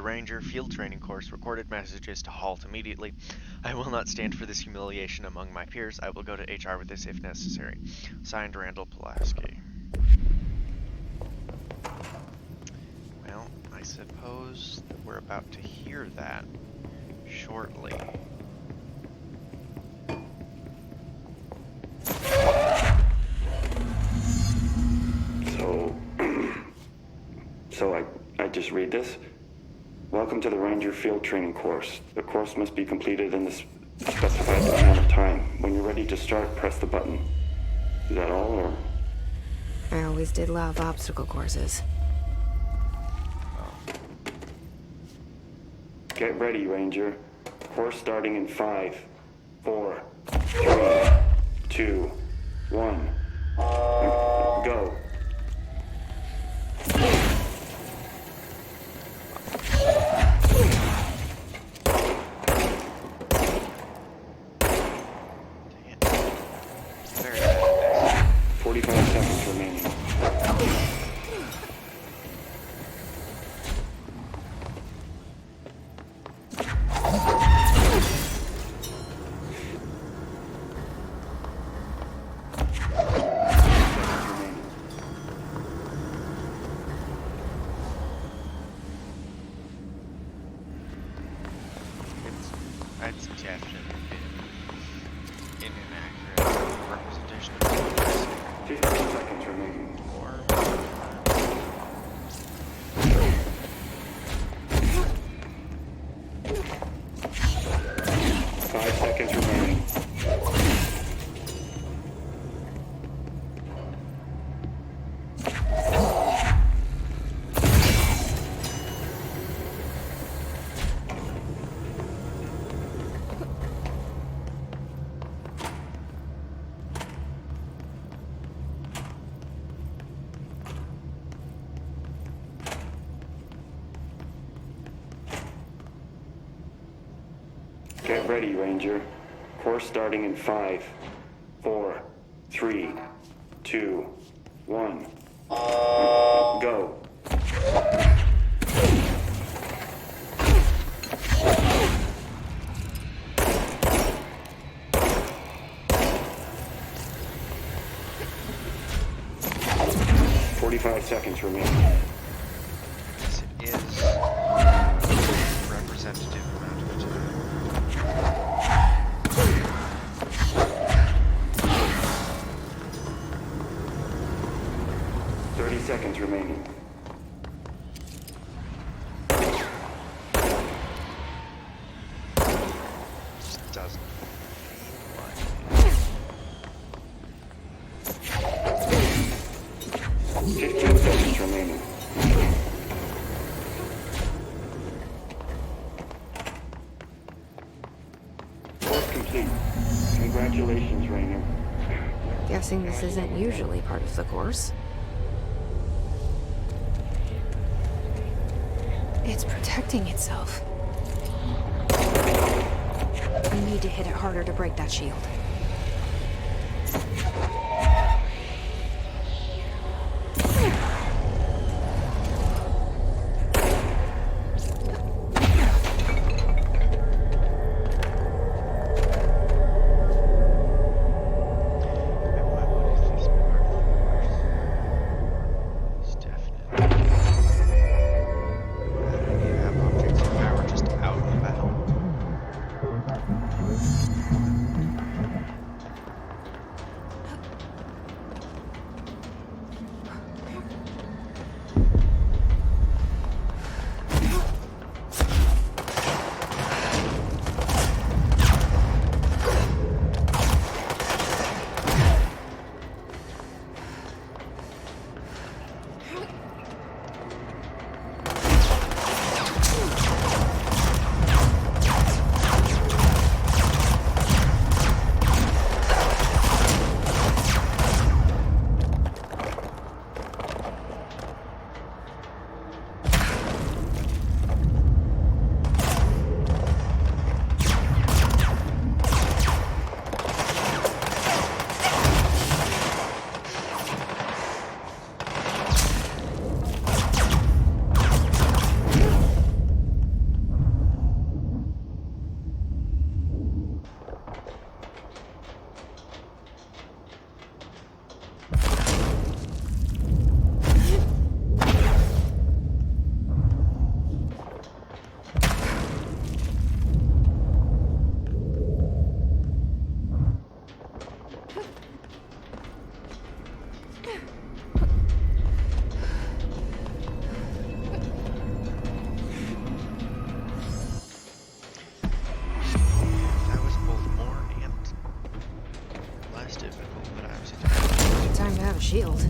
Ranger field training course recorded messages to halt immediately. I will not stand for this humiliation among my peers. I will go to HR with this if necessary. Signed, Randall Pulaski. Well, I suppose that we're about to hear that shortly. So I just read this. Welcome to the Ranger Field Training course. The course must be completed in the specified amount of time. When you're ready to start, press the button. Is that all, or? I always did love obstacle courses. Get ready, Ranger. Course starting in 5, 4, 3, 2, 1. Go. Very bad. 45 seconds remaining. It's definitely been inaccurate representation of the 15 seconds remaining. Five seconds remaining. Get ready, Ranger. Course starting in 5, 4, 3, 2, 1. Go. "45 seconds remaining." Yes, it is a representative amount of time. 30 seconds remaining. Just doesn't feel like it. 15 seconds remaining. Congratulations, Rainer. Guessing this isn't usually part of the course. It's protecting itself. I need to hit it harder to break that shield. Time to have a shield.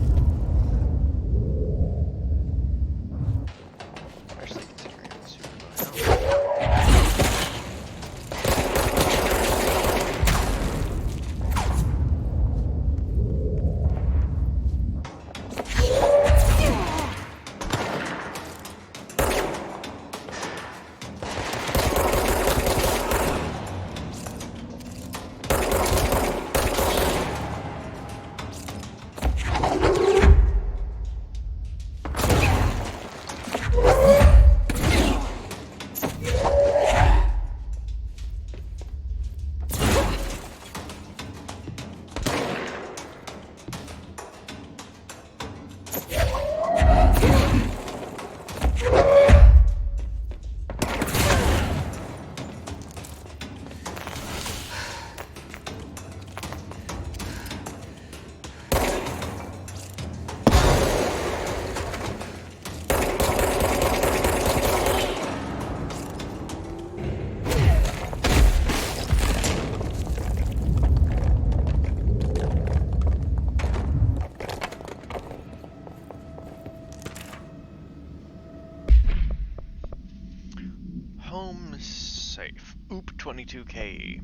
Home safe. OOP 22K.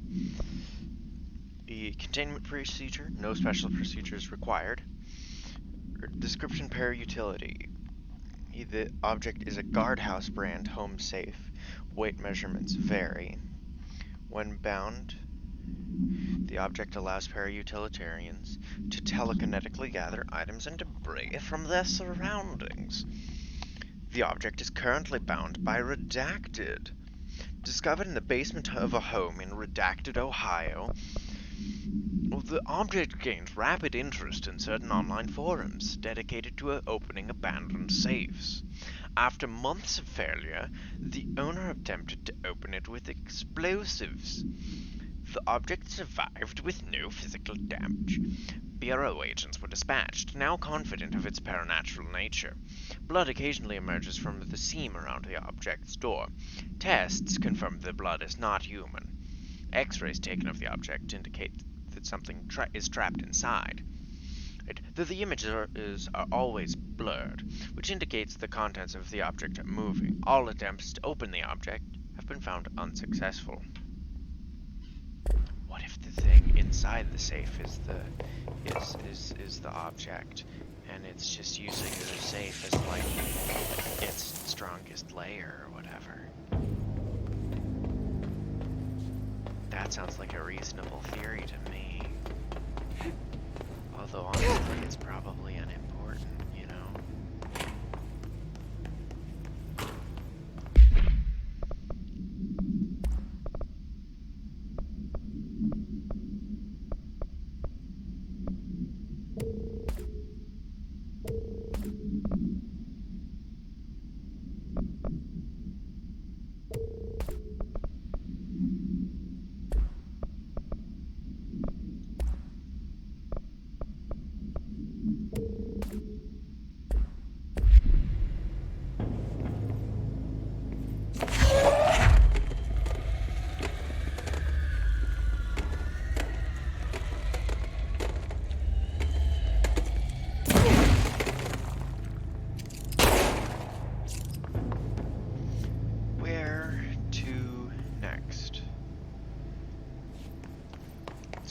The containment procedure. No special procedures required. Description per utility. The object is a guardhouse brand home safe. Weight measurements vary. When bound, the object allows para-utilitarians to telekinetically gather items and debris from their surroundings. The object is currently bound by Redacted. Discovered in the basement of a home in Redacted, Ohio, the object gains rapid interest in certain online forums dedicated to opening abandoned safes. After months of failure, the owner attempted to open it with explosives. The object survived with no physical damage. Bureau agents were dispatched, now confident of its paranatural nature. Blood occasionally emerges from the seam around the object's door. Tests confirm the blood is not human. X-rays taken of the object indicate that something is trapped inside. The images are always blurred, which indicates the contents of the object are moving. All attempts to open the object have been found unsuccessful. what if the thing inside the safe is the object, and it's just using the safe as like its strongest layer or whatever? That sounds like a reasonable theory to me. Although honestly, it's probably unimportant, you know?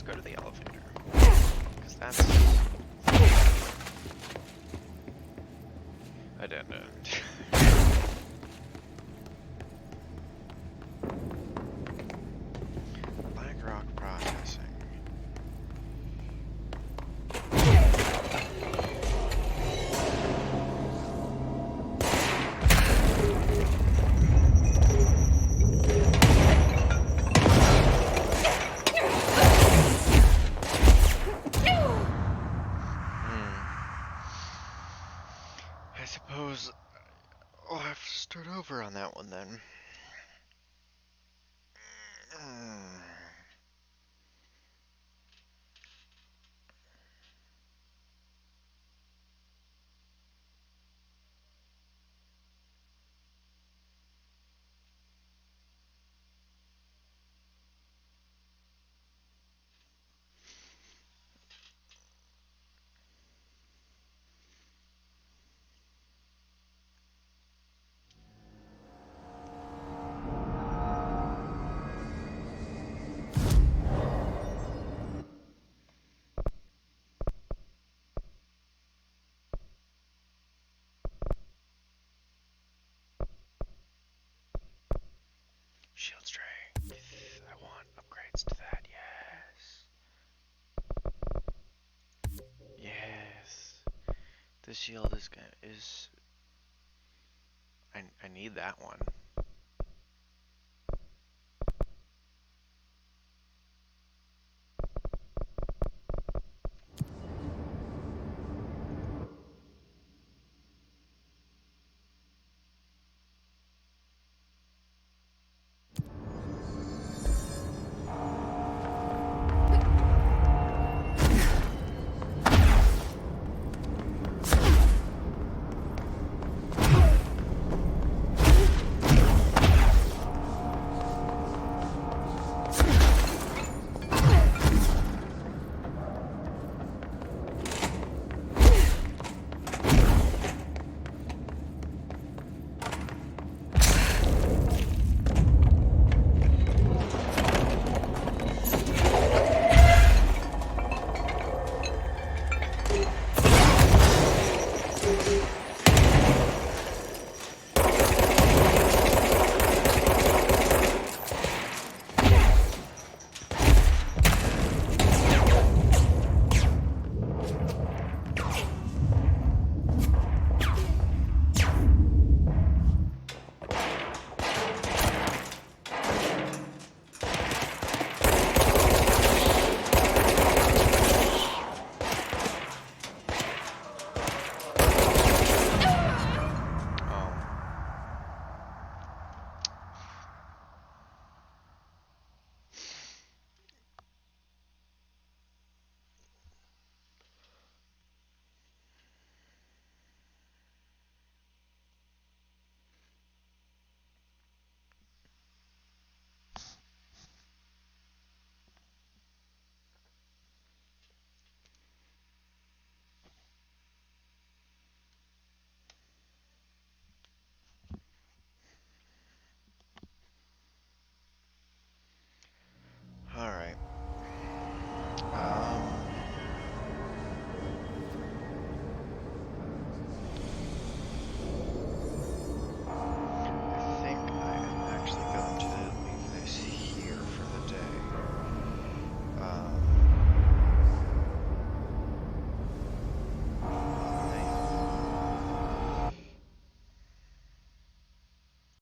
Go to the elevator, because that's... I don't know. Blackrock processing. I'll have to start over on that one then. Shield strength. I want upgrades to that. Yes. Yes. The shield is I need that one.